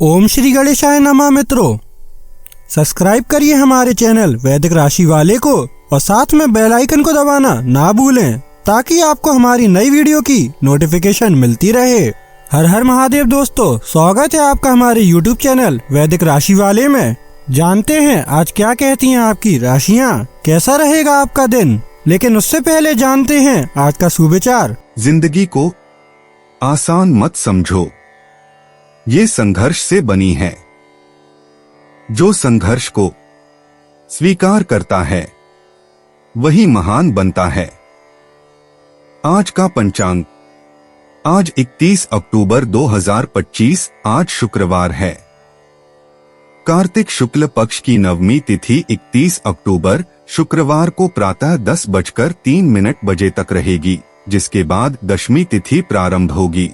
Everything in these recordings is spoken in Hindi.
ओम श्री गणेशाय नमः। मित्रों, सब्सक्राइब करिए हमारे चैनल वैदिक राशि वाले को और साथ में बेल आइकन को दबाना ना भूलें ताकि आपको हमारी नई वीडियो की नोटिफिकेशन मिलती रहे। हर हर महादेव दोस्तों, स्वागत है आपका हमारे YouTube चैनल वैदिक राशि वाले में। जानते हैं आज क्या कहती हैं आपकी राशियाँ, कैसा रहेगा आपका दिन। लेकिन उससे पहले जानते हैं आज का सुविचार। जिंदगी को आसान मत समझो, ये संघर्ष से बनी है। जो संघर्ष को स्वीकार करता है वही महान बनता है। आज का पंचांग, आज 31 अक्टूबर 2025, आज शुक्रवार है। कार्तिक शुक्ल पक्ष की नवमी तिथि 31 अक्टूबर शुक्रवार को प्रातः 10:03 तक रहेगी, जिसके बाद दशमी तिथि प्रारंभ होगी।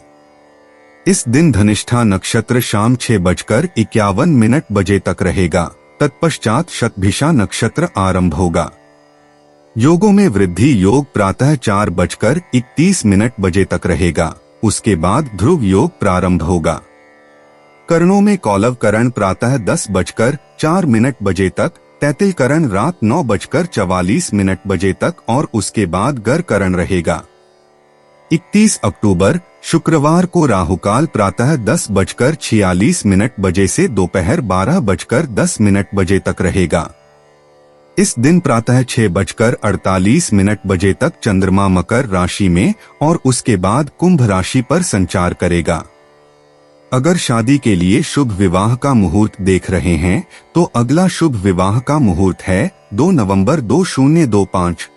इस दिन धनिष्ठा नक्षत्र शाम 6:51 तक रहेगा। तत्पश्चात शतभिषा नक्षत्र आरंभ होगा। योगों में वृद्धि योग प्रातः 4:31 तक रहेगा। उसके बाद ध्रुव योग प्रारंभ होगा। करणों में कौलव करण प्रातः 10:04 तक, तैतिल करण रात 9:44 तक और उसके बाद गर करण रहेगा। 31 अक्टूबर शुक्रवार को राहुकाल प्रातः 10:46 से दोपहर 12:10 तक रहेगा। इस दिन प्रातः 6:48 तक चंद्रमा मकर राशि में और उसके बाद कुंभ राशि पर संचार करेगा। अगर शादी के लिए शुभ विवाह का मुहूर्त देख रहे हैं तो अगला शुभ विवाह का मुहूर्त है 2 नवंबर 2025।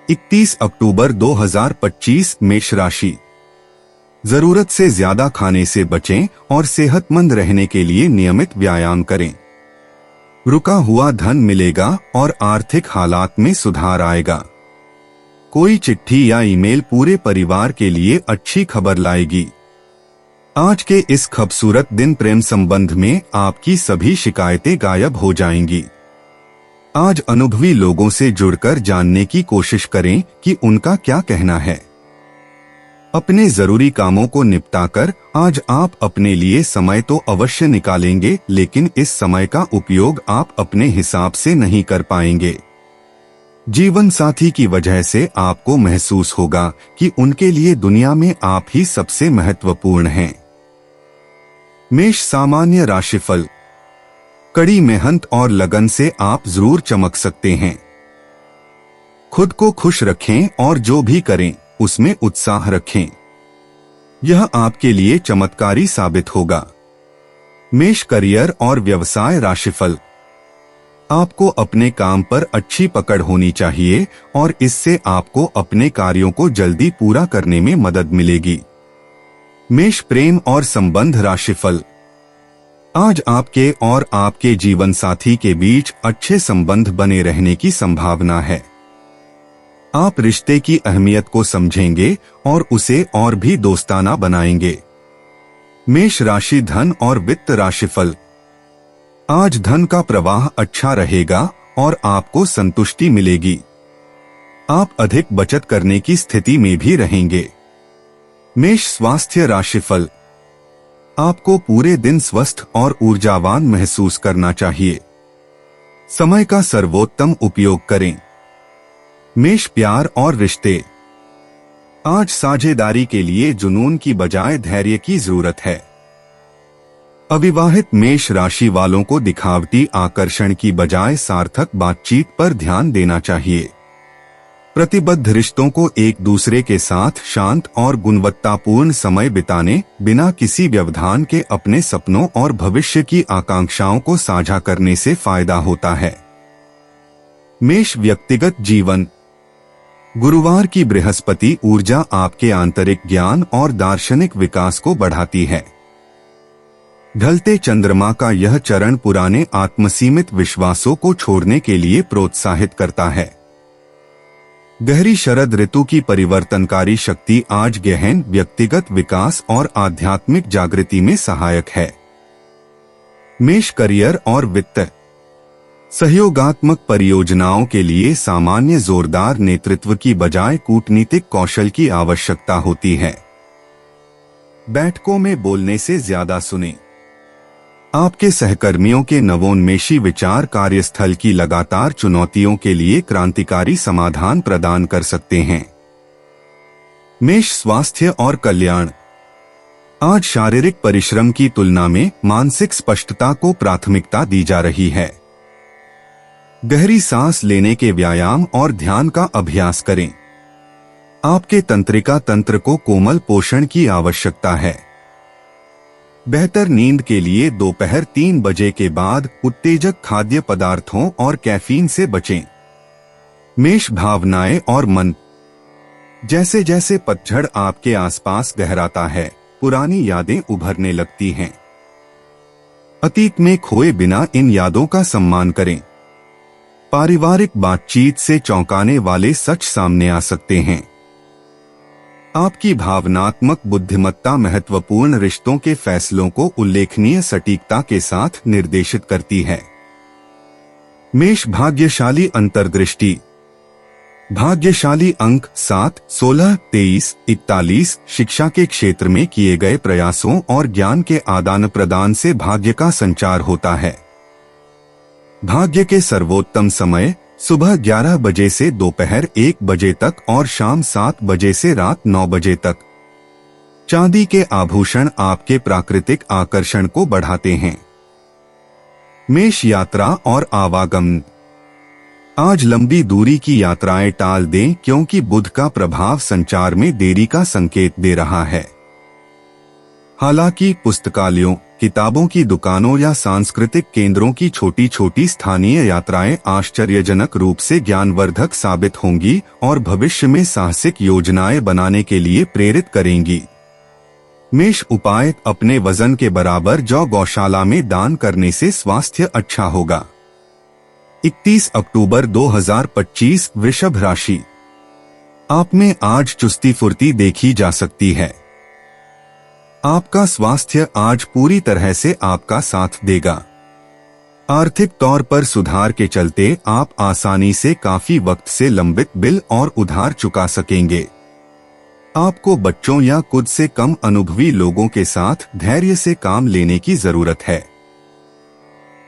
31 अक्टूबर 2025 मेष राशि। जरूरत से ज्यादा खाने से बचें और सेहतमंद रहने के लिए नियमित व्यायाम करें। रुका हुआ धन मिलेगा और आर्थिक हालात में सुधार आएगा। कोई चिट्ठी या ईमेल पूरे परिवार के लिए अच्छी खबर लाएगी। आज के इस खूबसूरत दिन प्रेम संबंध में आपकी सभी शिकायतें गायब हो जाएंगी। आज अनुभवी लोगों से जुड़कर जानने की कोशिश करें कि उनका क्या कहना है। अपने जरूरी कामों को निपटाकर आज आप अपने लिए समय तो अवश्य निकालेंगे, लेकिन इस समय का उपयोग आप अपने हिसाब से नहीं कर पाएंगे। जीवन साथी की वजह से आपको महसूस होगा कि उनके लिए दुनिया में आप ही सबसे महत्वपूर्ण हैं। मेष सामान्य राशिफल। कड़ी मेहनत और लगन से आप जरूर चमक सकते हैं। खुद को खुश रखें और जो भी करें उसमें उत्साह रखें। यह आपके लिए चमत्कारी साबित होगा। मेष करियर और व्यवसाय राशिफल। आपको अपने काम पर अच्छी पकड़ होनी चाहिए और इससे आपको अपने कार्यों को जल्दी पूरा करने में मदद मिलेगी। मेष प्रेम और संबंध राशिफल। आज आपके और आपके जीवन साथी के बीच अच्छे संबंध बने रहने की संभावना है। आप रिश्ते की अहमियत को समझेंगे और उसे और भी दोस्ताना बनाएंगे। मेष राशि धन और वित्त राशिफल। आज धन का प्रवाह अच्छा रहेगा और आपको संतुष्टि मिलेगी। आप अधिक बचत करने की स्थिति में भी रहेंगे। मेष स्वास्थ्य राशिफल। आपको पूरे दिन स्वस्थ और ऊर्जावान महसूस करना चाहिए। समय का सर्वोत्तम उपयोग करें। मेष प्यार और रिश्ते। आज साझेदारी के लिए जुनून की बजाय धैर्य की जरूरत है। अविवाहित मेष राशि वालों को दिखावटी आकर्षण की बजाय सार्थक बातचीत पर ध्यान देना चाहिए। प्रतिबद्ध रिश्तों को एक दूसरे के साथ शांत और गुणवत्तापूर्ण समय बिताने, बिना किसी व्यवधान के अपने सपनों और भविष्य की आकांक्षाओं को साझा करने से फायदा होता है। मेष व्यक्तिगत जीवन। गुरुवार की बृहस्पति ऊर्जा आपके आंतरिक ज्ञान और दार्शनिक विकास को बढ़ाती है। ढलते चंद्रमा का यह चरण पुराने आत्मसीमित विश्वासों को छोड़ने के लिए प्रोत्साहित करता है। गहरी शरद ऋतु की परिवर्तनकारी शक्ति आज गहन व्यक्तिगत विकास और आध्यात्मिक जागृति में सहायक है। मेष करियर और वित्त। सहयोगात्मक परियोजनाओं के लिए सामान्य जोरदार नेतृत्व की बजाय कूटनीतिक कौशल की आवश्यकता होती है। बैठकों में बोलने से ज्यादा सुनें। आपके सहकर्मियों के नवोन्मेषी विचार कार्यस्थल की लगातार चुनौतियों के लिए क्रांतिकारी समाधान प्रदान कर सकते हैं। मेष स्वास्थ्य और कल्याण। आज शारीरिक परिश्रम की तुलना में मानसिक स्पष्टता को प्राथमिकता दी जा रही है। गहरी सांस लेने के व्यायाम और ध्यान का अभ्यास करें। आपके तंत्रिका तंत्र को कोमल पोषण की आवश्यकता है। बेहतर नींद के लिए दोपहर 3 बजे के बाद उत्तेजक खाद्य पदार्थों और कैफीन से बचें। मेष भावनाएं और मन। जैसे जैसे पतझड़ आपके आसपास गहराता है, पुरानी यादें उभरने लगती हैं। अतीत में खोए बिना इन यादों का सम्मान करें। पारिवारिक बातचीत से चौंकाने वाले सच सामने आ सकते हैं। आपकी भावनात्मक बुद्धिमत्ता महत्वपूर्ण रिश्तों के फैसलों को उल्लेखनीय सटीकता के साथ निर्देशित करती है। मेष भाग्यशाली अंतर्दृष्टि। भाग्यशाली अंक 7, 16, 23, 41 शिक्षा के क्षेत्र में किए गए प्रयासों और ज्ञान के आदान प्रदान से भाग्य का संचार होता है। भाग्य के सर्वोत्तम समय सुबह 11 बजे से दोपहर 1 बजे तक और शाम 7 बजे से रात 9 बजे तक। चांदी के आभूषण आपके प्राकृतिक आकर्षण को बढ़ाते हैं। मेष यात्रा और आवागमन। आज लंबी दूरी की यात्राएं टाल दें क्योंकि बुध का प्रभाव संचार में देरी का संकेत दे रहा है। हालांकि पुस्तकालयों, किताबों की दुकानों या सांस्कृतिक केंद्रों की छोटी छोटी स्थानीय यात्राएं आश्चर्यजनक रूप से ज्ञानवर्धक साबित होंगी और भविष्य में साहसिक योजनाएं बनाने के लिए प्रेरित करेंगी। मेष उपाय। अपने वजन के बराबर जौ गौशाला में दान करने से स्वास्थ्य अच्छा होगा। 31 अक्टूबर 2025 वृषभ राशि। आप में आज चुस्ती फुर्ती देखी जा सकती है। आपका स्वास्थ्य आज पूरी तरह से आपका साथ देगा। आर्थिक तौर पर सुधार के चलते आप आसानी से काफी वक्त से लंबित बिल और उधार चुका सकेंगे। आपको बच्चों या खुद से कम अनुभवी लोगों के साथ धैर्य से काम लेने की जरूरत है।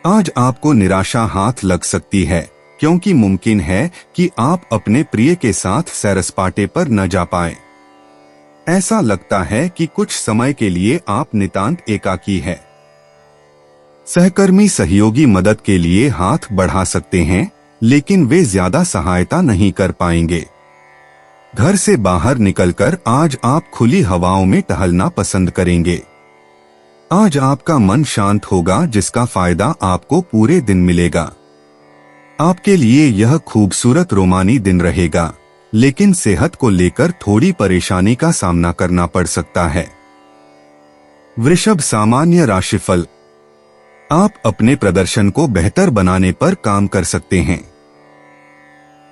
आज आपको निराशा हाथ लग सकती है क्योंकि मुमकिन है कि आप अपने प्रिय के साथ सैर-सपाटे पर न जा पाएं। ऐसा लगता है कि कुछ समय के लिए आप नितांत एकाकी है। सहकर्मी सहयोगी मदद के लिए हाथ बढ़ा सकते हैं, लेकिन वे ज्यादा सहायता नहीं कर पाएंगे। घर से बाहर निकलकर आज आप खुली हवाओं में टहलना पसंद करेंगे। आज आपका मन शांत होगा, जिसका फायदा आपको पूरे दिन मिलेगा। आपके लिए यह खूबसूरत रोमानी दिन रहेगा, लेकिन सेहत को लेकर थोड़ी परेशानी का सामना करना पड़ सकता है। वृषभ सामान्य राशिफल। आप अपने प्रदर्शन को बेहतर बनाने पर काम कर सकते हैं।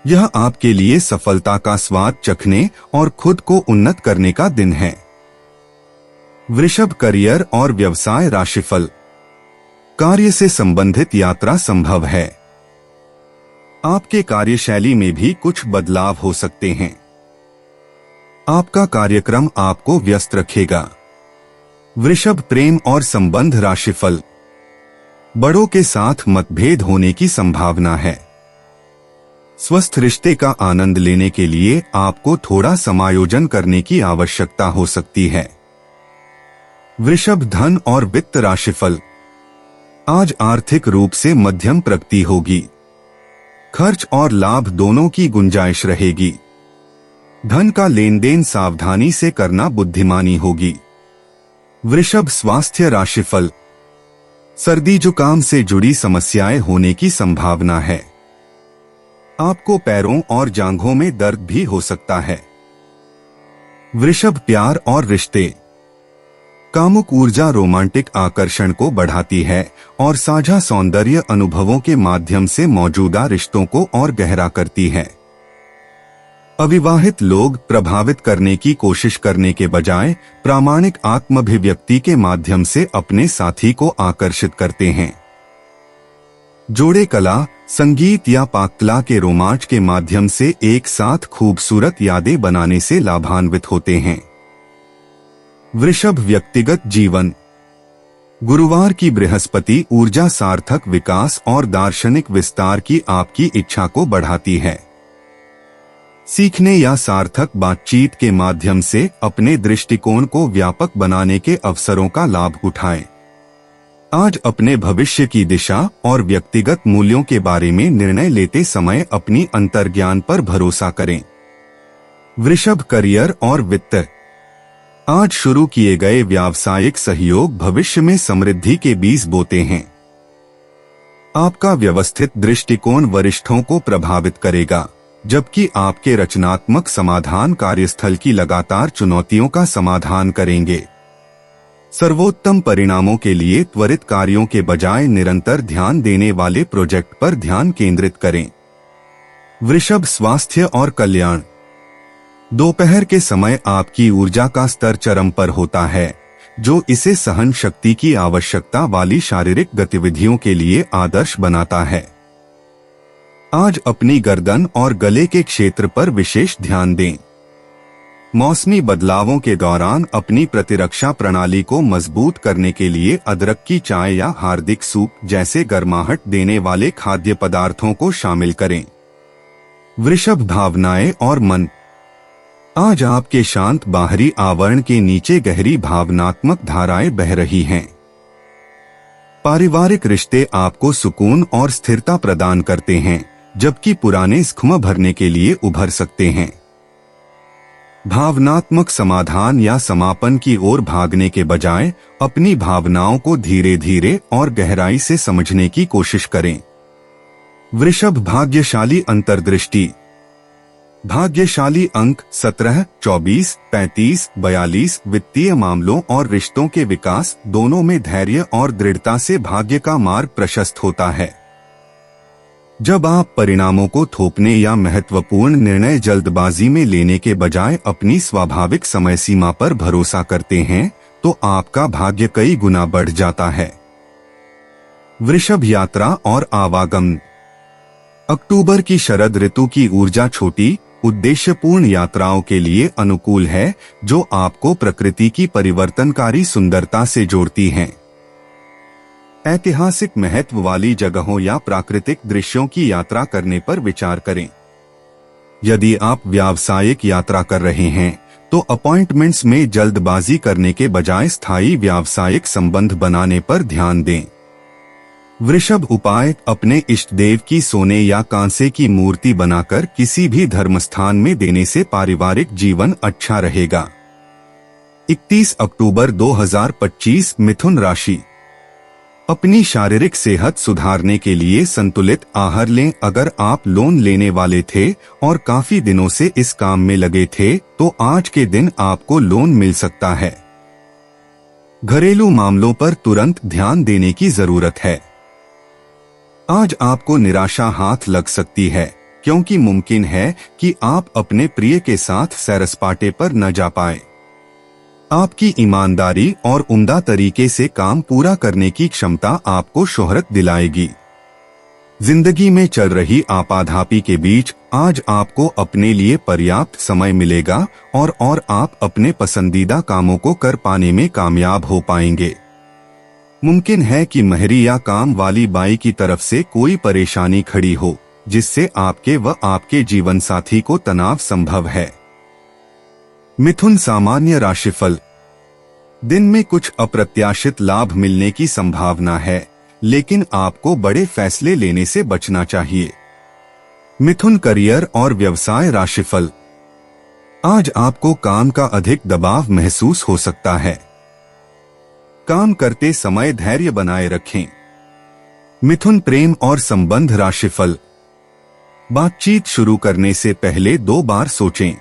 यह आपके लिए सफलता का स्वाद चखने और खुद को उन्नत करने का दिन है। वृषभ करियर और व्यवसाय राशिफल। कार्य से संबंधित यात्रा संभव है। आपके कार्यशैली में भी कुछ बदलाव हो सकते हैं। आपका कार्यक्रम आपको व्यस्त रखेगा। वृषभ प्रेम और संबंध राशिफल। बड़ों के साथ मतभेद होने की संभावना है। स्वस्थ रिश्ते का आनंद लेने के लिए आपको थोड़ा समायोजन करने की आवश्यकता हो सकती है। वृषभ धन और वित्त राशिफल। आज आर्थिक रूप से मध्यम प्रगति होगी। खर्च और लाभ दोनों की गुंजाइश रहेगी। धन का लेन देन सावधानी से करना बुद्धिमानी होगी। वृषभ स्वास्थ्य राशिफल। सर्दी जुकाम से जुड़ी समस्याएं होने की संभावना है। आपको पैरों और जांघों में दर्द भी हो सकता है। वृषभ प्यार और रिश्ते। कामुक ऊर्जा रोमांटिक आकर्षण को बढ़ाती है और साझा सौंदर्य अनुभवों के माध्यम से मौजूदा रिश्तों को और गहरा करती है। अविवाहित लोग प्रभावित करने की कोशिश करने के बजाय प्रामाणिक आत्माभिव्यक्ति के माध्यम से अपने साथी को आकर्षित करते हैं। जोड़े कला, संगीत या पाककला के रोमांच के माध्यम से एक साथ खूबसूरत यादें बनाने से लाभान्वित होते हैं। वृषभ व्यक्तिगत जीवन। गुरुवार की बृहस्पति ऊर्जा सार्थक विकास और दार्शनिक विस्तार की आपकी इच्छा को बढ़ाती है। सीखने या सार्थक बातचीत के माध्यम से अपने दृष्टिकोण को व्यापक बनाने के अवसरों का लाभ उठाएं। आज अपने भविष्य की दिशा और व्यक्तिगत मूल्यों के बारे में निर्णय लेते समय अपनी अंतर्ज्ञान पर भरोसा करें। वृषभ करियर और वित्त। आज शुरू किए गए व्यावसायिक सहयोग भविष्य में समृद्धि के बीज बोते हैं। आपका व्यवस्थित दृष्टिकोण वरिष्ठों को प्रभावित करेगा, जबकि आपके रचनात्मक समाधान कार्यस्थल की लगातार चुनौतियों का समाधान करेंगे। सर्वोत्तम परिणामों के लिए त्वरित कार्यों के बजाय निरंतर ध्यान देने वाले प्रोजेक्ट पर ध्यान केंद्रित करें। वृषभ स्वास्थ्य और कल्याण। दोपहर के समय आपकी ऊर्जा का स्तर चरम पर होता है, जो इसे सहन शक्ति की आवश्यकता वाली शारीरिक गतिविधियों के लिए आदर्श बनाता है। आज अपनी गर्दन और गले के क्षेत्र पर विशेष ध्यान दें। मौसमी बदलावों के दौरान अपनी प्रतिरक्षा प्रणाली को मजबूत करने के लिए अदरक की चाय या हार्दिक सूप जैसे गर्माहट देने वाले खाद्य पदार्थों को शामिल करें। वृषभ भावनाएं और मन। आज आपके शांत बाहरी आवरण के नीचे गहरी भावनात्मक धाराएं बह रही हैं। पारिवारिक रिश्ते आपको सुकून और स्थिरता प्रदान करते हैं, जबकि पुराने जख्म भरने के लिए उभर सकते हैं। भावनात्मक समाधान या समापन की ओर भागने के बजाय अपनी भावनाओं को धीरे धीरे और गहराई से समझने की कोशिश करें। वृषभ भाग्यशाली अंतर्दृष्टि। भाग्यशाली अंक 17, 24, 35, 42 वित्तीय मामलों और रिश्तों के विकास दोनों में धैर्य और दृढ़ता से भाग्य का मार्ग प्रशस्त होता है। जब आप परिणामों को थोपने या महत्वपूर्ण निर्णय जल्दबाजी में लेने के बजाय अपनी स्वाभाविक समय सीमा पर भरोसा करते हैं, तो आपका भाग्य कई गुना बढ़ जाता है। वृषभ यात्रा और आवागमन। अक्टूबर की शरद ऋतु की ऊर्जा छोटी, उद्देश्यपूर्ण यात्राओं के लिए अनुकूल है, जो आपको प्रकृति की परिवर्तनकारी सुंदरता से जोड़ती हैं। ऐतिहासिक महत्व वाली जगहों या प्राकृतिक दृश्यों की यात्रा करने पर विचार करें। यदि आप व्यावसायिक यात्रा कर रहे हैं, तो अपॉइंटमेंट्स में जल्दबाजी करने के बजाय स्थायी व्यावसायिक संबंध बनाने पर ध्यान दें। वृषभ उपाय। अपने इष्ट देव की सोने या कांसे की मूर्ति बनाकर किसी भी धर्मस्थान में देने से पारिवारिक जीवन अच्छा रहेगा। 31 अक्टूबर 2025 मिथुन राशि। अपनी शारीरिक सेहत सुधारने के लिए संतुलित आहार लें। अगर आप लोन लेने वाले थे और काफी दिनों से इस काम में लगे थे, तो आज के दिन आपको लोन मिल सकता है। घरेलू मामलों पर तुरंत ध्यान देने की जरूरत है। आज आपको निराशा हाथ लग सकती है, क्योंकि मुमकिन है कि आप अपने प्रिय के साथ सैर सपाटे पर न जा पाए। आपकी ईमानदारी और उम्दा तरीके से काम पूरा करने की क्षमता आपको शोहरत दिलाएगी। जिंदगी में चल रही आपाधापी के बीच आज आपको अपने लिए पर्याप्त समय मिलेगा और आप अपने पसंदीदा कामों को कर पाने में कामयाब हो पाएंगे। मुमकिन है कि महरी या काम वाली बाई की तरफ से कोई परेशानी खड़ी हो, जिससे आपके व आपके जीवन साथी को तनाव संभव है। मिथुन सामान्य राशिफल। दिन में कुछ अप्रत्याशित लाभ मिलने की संभावना है, लेकिन आपको बड़े फैसले लेने से बचना चाहिए। मिथुन करियर और व्यवसाय राशिफल। आज आपको काम का अधिक दबाव महसूस हो सकता है। काम करते समय धैर्य बनाए रखें। मिथुन प्रेम और संबंध राशिफल। बातचीत शुरू करने से पहले 2 बार सोचें।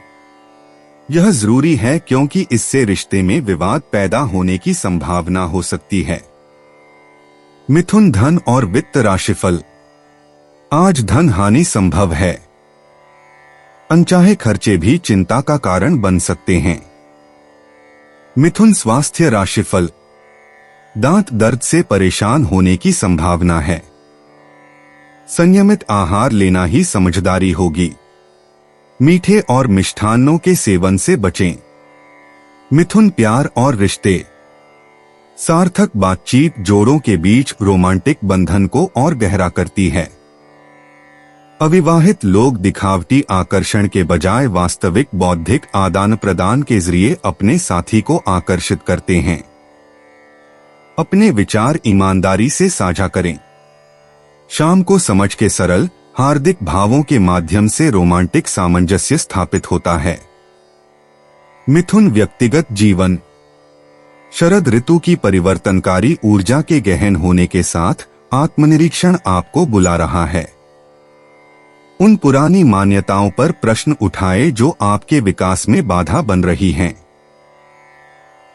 यह जरूरी है, क्योंकि इससे रिश्ते में विवाद पैदा होने की संभावना हो सकती है। मिथुन धन और वित्त राशिफल। आज धन हानि संभव है। अनचाहे खर्चे भी चिंता का कारण बन सकते हैं। मिथुन स्वास्थ्य राशिफल। दांत दर्द से परेशान होने की संभावना है। संयमित आहार लेना ही समझदारी होगी। मीठे और मिष्ठान्नों के सेवन से बचें। मिथुन प्यार और रिश्ते। सार्थक बातचीत जोड़ों के बीच रोमांटिक बंधन को और गहरा करती है। अविवाहित लोग दिखावटी आकर्षण के बजाय वास्तविक बौद्धिक आदान प्रदान के जरिए अपने साथी को आकर्षित करते हैं। अपने विचार ईमानदारी से साझा करें। शाम को समझ के सरल हार्दिक भावों के माध्यम से रोमांटिक सामंजस्य स्थापित होता है। मिथुन व्यक्तिगत जीवन। शरद ऋतु की परिवर्तनकारी ऊर्जा के गहन होने के साथ आत्मनिरीक्षण आपको बुला रहा है। उन पुरानी मान्यताओं पर प्रश्न उठाए जो आपके विकास में बाधा बन रही हैं।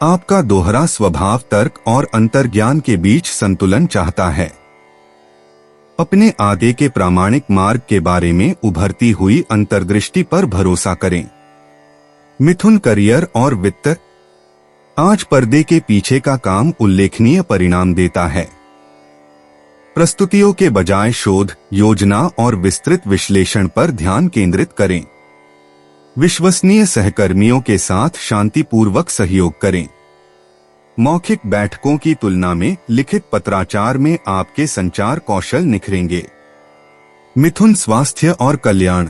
आपका दोहरा स्वभाव तर्क और अंतर्ज्ञान के बीच संतुलन चाहता है। अपने आगे के प्रामाणिक मार्ग के बारे में उभरती हुई अंतर्दृष्टि पर भरोसा करें। मिथुन करियर और वित्त। आज पर्दे के पीछे का काम उल्लेखनीय परिणाम देता है। प्रस्तुतियों के बजाय शोध, योजना और विस्तृत विश्लेषण पर ध्यान केंद्रित करें। विश्वसनीय सहकर्मियों के साथ शांतिपूर्वक सहयोग करें। मौखिक बैठकों की तुलना में लिखित पत्राचार में आपके संचार कौशल निखरेंगे। मिथुन स्वास्थ्य और कल्याण।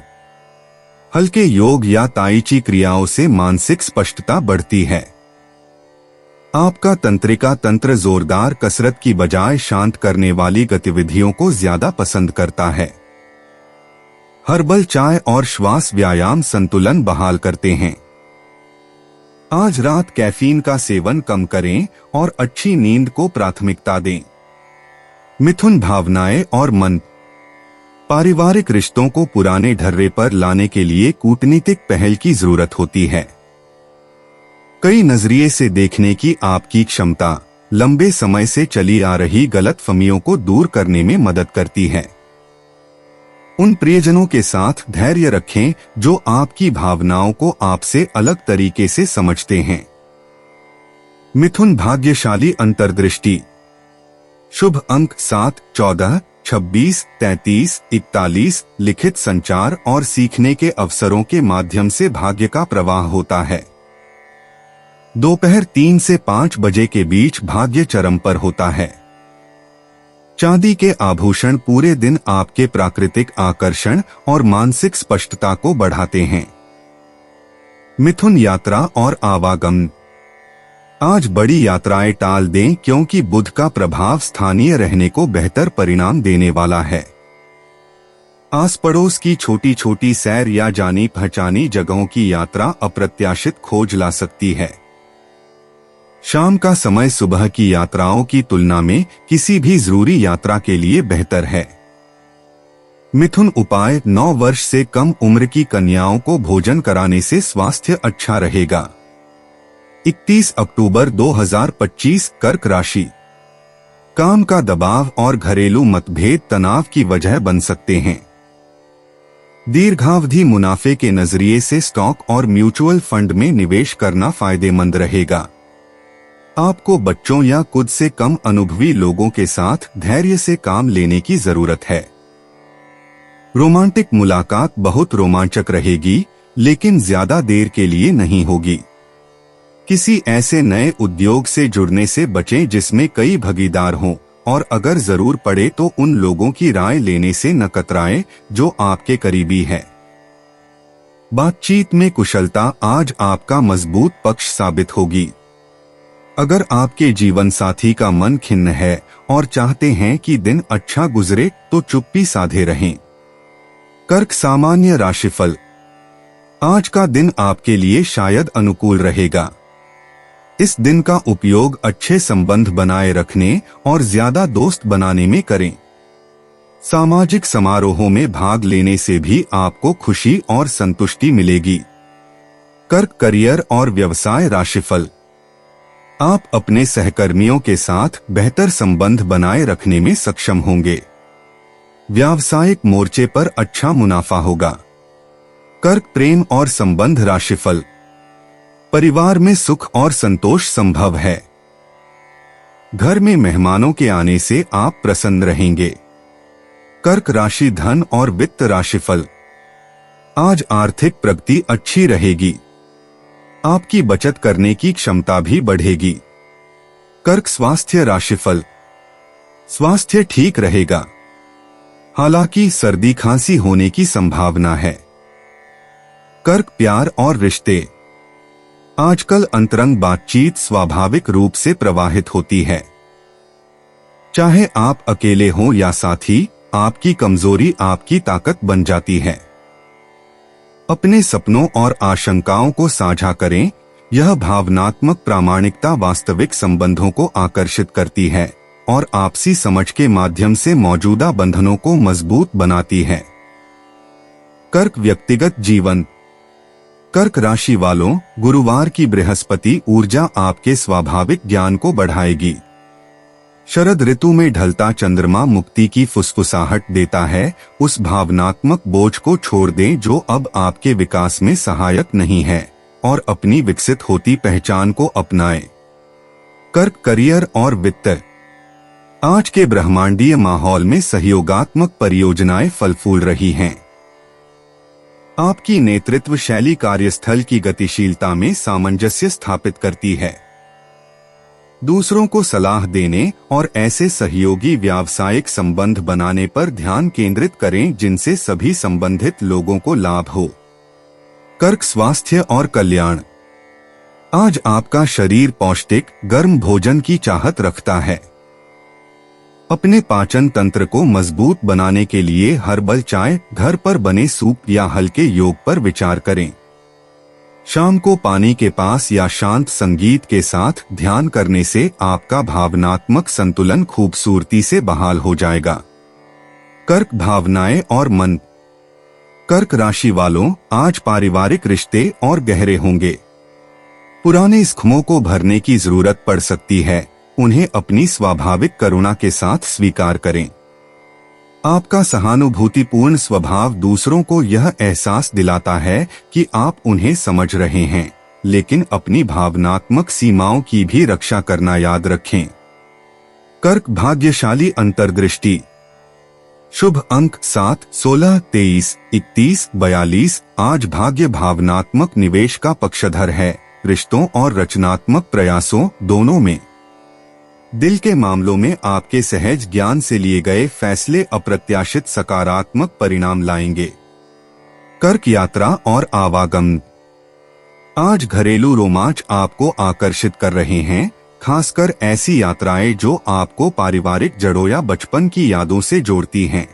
हल्के योग या ताई ची क्रियाओं से मानसिक स्पष्टता बढ़ती है। आपका तंत्रिका तंत्र जोरदार कसरत की बजाय शांत करने वाली गतिविधियों को ज्यादा पसंद करता है। हर्बल चाय और श्वास व्यायाम संतुलन बहाल करते हैं। आज रात कैफीन का सेवन कम करें और अच्छी नींद को प्राथमिकता दें। मिथुन भावनाएं और मन। पारिवारिक रिश्तों को पुराने ढर्रे पर लाने के लिए कूटनीतिक पहल की जरूरत होती है। कई नजरिए से देखने की आपकी क्षमता लंबे समय से चली आ रही गलतफहमियों को दूर करने में मदद करती है। उन प्रियजनों के साथ धैर्य रखें जो आपकी भावनाओं को आपसे अलग तरीके से समझते हैं। मिथुन भाग्यशाली अंतर्दृष्टि। शुभ अंक 7, 14, 26, 33, 41। लिखित संचार और सीखने के अवसरों के माध्यम से भाग्य का प्रवाह होता है। दोपहर 3 से 5 बजे के बीच भाग्य चरम पर होता है। चांदी के आभूषण पूरे दिन आपके प्राकृतिक आकर्षण और मानसिक स्पष्टता को बढ़ाते हैं। मिथुन यात्रा और आवागमन। आज बड़ी यात्राएं टाल दें क्योंकि बुध का प्रभाव स्थानीय रहने को बेहतर परिणाम देने वाला है। आस पड़ोस की छोटी छोटी सैर या जानी पहचानी जगहों की यात्रा अप्रत्याशित खोज ला सकती है। शाम का समय सुबह की यात्राओं की तुलना में किसी भी जरूरी यात्रा के लिए बेहतर है। मिथुन उपाय। 9 वर्ष से कम उम्र की कन्याओं को भोजन कराने से स्वास्थ्य अच्छा रहेगा। 31 अक्टूबर 2025। कर्क राशि। काम का दबाव और घरेलू मतभेद तनाव की वजह बन सकते हैं। दीर्घावधि मुनाफे के नजरिए से स्टॉक और म्यूचुअल फंड में निवेश करना फायदेमंद रहेगा। आपको बच्चों या खुद से कम अनुभवी लोगों के साथ धैर्य से काम लेने की जरूरत है। रोमांटिक मुलाकात बहुत रोमांचक रहेगी, लेकिन ज्यादा देर के लिए नहीं होगी। किसी ऐसे नए उद्योग से जुड़ने से बचें जिसमें कई भागीदार हों, और अगर जरूर पड़े तो उन लोगों की राय लेने से न कतराएं जो आपके करीबी है। बातचीत में कुशलता आज आपका मजबूत पक्ष साबित होगी। अगर आपके जीवन साथी का मन खिन्न है और चाहते हैं कि दिन अच्छा गुजरे तो चुप्पी साधे रहें। कर्क सामान्य राशिफल। आज का दिन आपके लिए शायद अनुकूल रहेगा। इस दिन का उपयोग अच्छे संबंध बनाए रखने और ज्यादा दोस्त बनाने में करें। सामाजिक समारोहों में भाग लेने से भी आपको खुशी और संतुष्टि मिलेगी। कर्क करियर और व्यवसाय राशिफल। आप अपने सहकर्मियों के साथ बेहतर संबंध बनाए रखने में सक्षम होंगे। व्यावसायिक मोर्चे पर अच्छा मुनाफा होगा। कर्क प्रेम और संबंध राशिफल। परिवार में सुख और संतोष संभव है। घर में मेहमानों के आने से आप प्रसन्न रहेंगे। कर्क राशि धन और वित्त राशिफल। आज आर्थिक प्रगति अच्छी रहेगी। आपकी बचत करने की क्षमता भी बढ़ेगी। कर्क स्वास्थ्य राशिफल। स्वास्थ्य ठीक रहेगा, हालांकि सर्दी खांसी होने की संभावना है। कर्क प्यार और रिश्ते। आजकल अंतरंग बातचीत स्वाभाविक रूप से प्रवाहित होती है। चाहे आप अकेले हों या साथी, आपकी कमजोरी आपकी ताकत बन जाती है। अपने सपनों और आशंकाओं को साझा करें। यह भावनात्मक प्रामाणिकता वास्तविक संबंधों को आकर्षित करती है और आपसी समझ के माध्यम से मौजूदा बंधनों को मजबूत बनाती है। कर्क व्यक्तिगत जीवन। कर्क राशि वालों, गुरुवार की बृहस्पति ऊर्जा आपके स्वाभाविक ज्ञान को बढ़ाएगी। शरद ऋतु में ढलता चंद्रमा मुक्ति की फुसफुसाहट देता है। उस भावनात्मक बोझ को छोड़ दें जो अब आपके विकास में सहायक नहीं है और अपनी विकसित होती पहचान को अपनाएं। कर्क करियर और वित्त। आज के ब्रह्मांडीय माहौल में सहयोगात्मक परियोजनाएं फल फूल रही हैं। आपकी नेतृत्व शैली कार्यस्थल की गतिशीलता में सामंजस्य स्थापित करती है। दूसरों को सलाह देने और ऐसे सहयोगी व्यावसायिक संबंध बनाने पर ध्यान केंद्रित करें जिनसे सभी संबंधित लोगों को लाभ हो। कर्क स्वास्थ्य और कल्याण। आज आपका शरीर पौष्टिक गर्म भोजन की चाहत रखता है। अपने पाचन तंत्र को मजबूत बनाने के लिए हर्बल चाय, घर पर बने सूप या हल्के योग पर विचार करें। शाम को पानी के पास या शांत संगीत के साथ ध्यान करने से आपका भावनात्मक संतुलन खूबसूरती से बहाल हो जाएगा। कर्क भावनाएं और मन। कर्क राशि वालों, आज पारिवारिक रिश्ते और गहरे होंगे। पुराने जख्मों को भरने की जरूरत पड़ सकती है। उन्हें अपनी स्वाभाविक करुणा के साथ स्वीकार करें। आपका सहानुभूतिपूर्ण स्वभाव दूसरों को यह एहसास दिलाता है कि आप उन्हें समझ रहे हैं, लेकिन अपनी भावनात्मक सीमाओं की भी रक्षा करना याद रखें। कर्क भाग्यशाली अंतर्दृष्टि। शुभ अंक 7, 16, 23, 31, 42। आज भाग्य भावनात्मक निवेश का पक्षधर है, रिश्तों और रचनात्मक प्रयासों दोनों में। दिल के मामलों में आपके सहज ज्ञान से लिए गए फैसले अप्रत्याशित सकारात्मक परिणाम लाएंगे। कर्क यात्रा और आवागमन। आज घरेलू रोमांच आपको आकर्षित कर रहे हैं, खासकर ऐसी यात्राएं जो आपको पारिवारिक जड़ों या बचपन की यादों से जोड़ती हैं।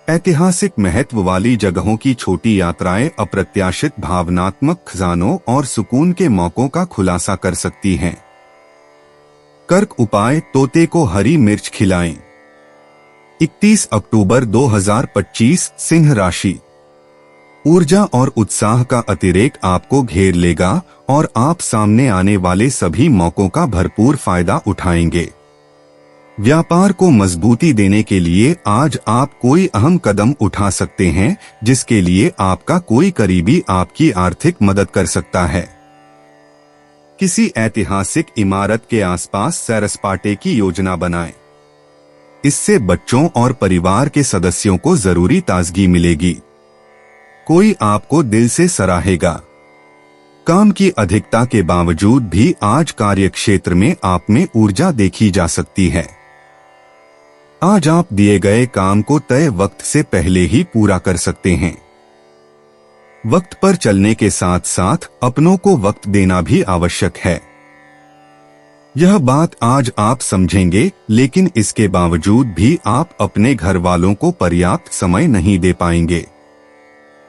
ऐतिहासिक महत्व वाली जगहों की छोटी यात्राएं अप्रत्याशित भावनात्मक खजानों और सुकून के मौकों का खुलासा कर सकती हैं। कर्क उपाय, तोते को हरी मिर्च खिलाएं। 31 अक्टूबर 2025 सिंह राशि। ऊर्जा और उत्साह का अतिरेक आपको घेर लेगा और आप सामने आने वाले सभी मौकों का भरपूर फायदा उठाएंगे। व्यापार को मजबूती देने के लिए आज आप कोई अहम कदम उठा सकते हैं, जिसके लिए आपका कोई करीबी आपकी आर्थिक मदद कर सकता है। किसी ऐतिहासिक इमारत के आसपास सैर सपाटे की योजना बनाएं। इससे बच्चों और परिवार के सदस्यों को जरूरी ताजगी मिलेगी। कोई आपको दिल से सराहेगा। काम की अधिकता के बावजूद भी आज कार्यक्षेत्र में आप में ऊर्जा देखी जा सकती है। आज आप दिए गए काम को तय वक्त से पहले ही पूरा कर सकते हैं। वक्त पर चलने के साथ साथ अपनों को वक्त देना भी आवश्यक है। यह बात आज आप समझेंगे, लेकिन इसके बावजूद भी आप अपने घर वालों को पर्याप्त समय नहीं दे पाएंगे।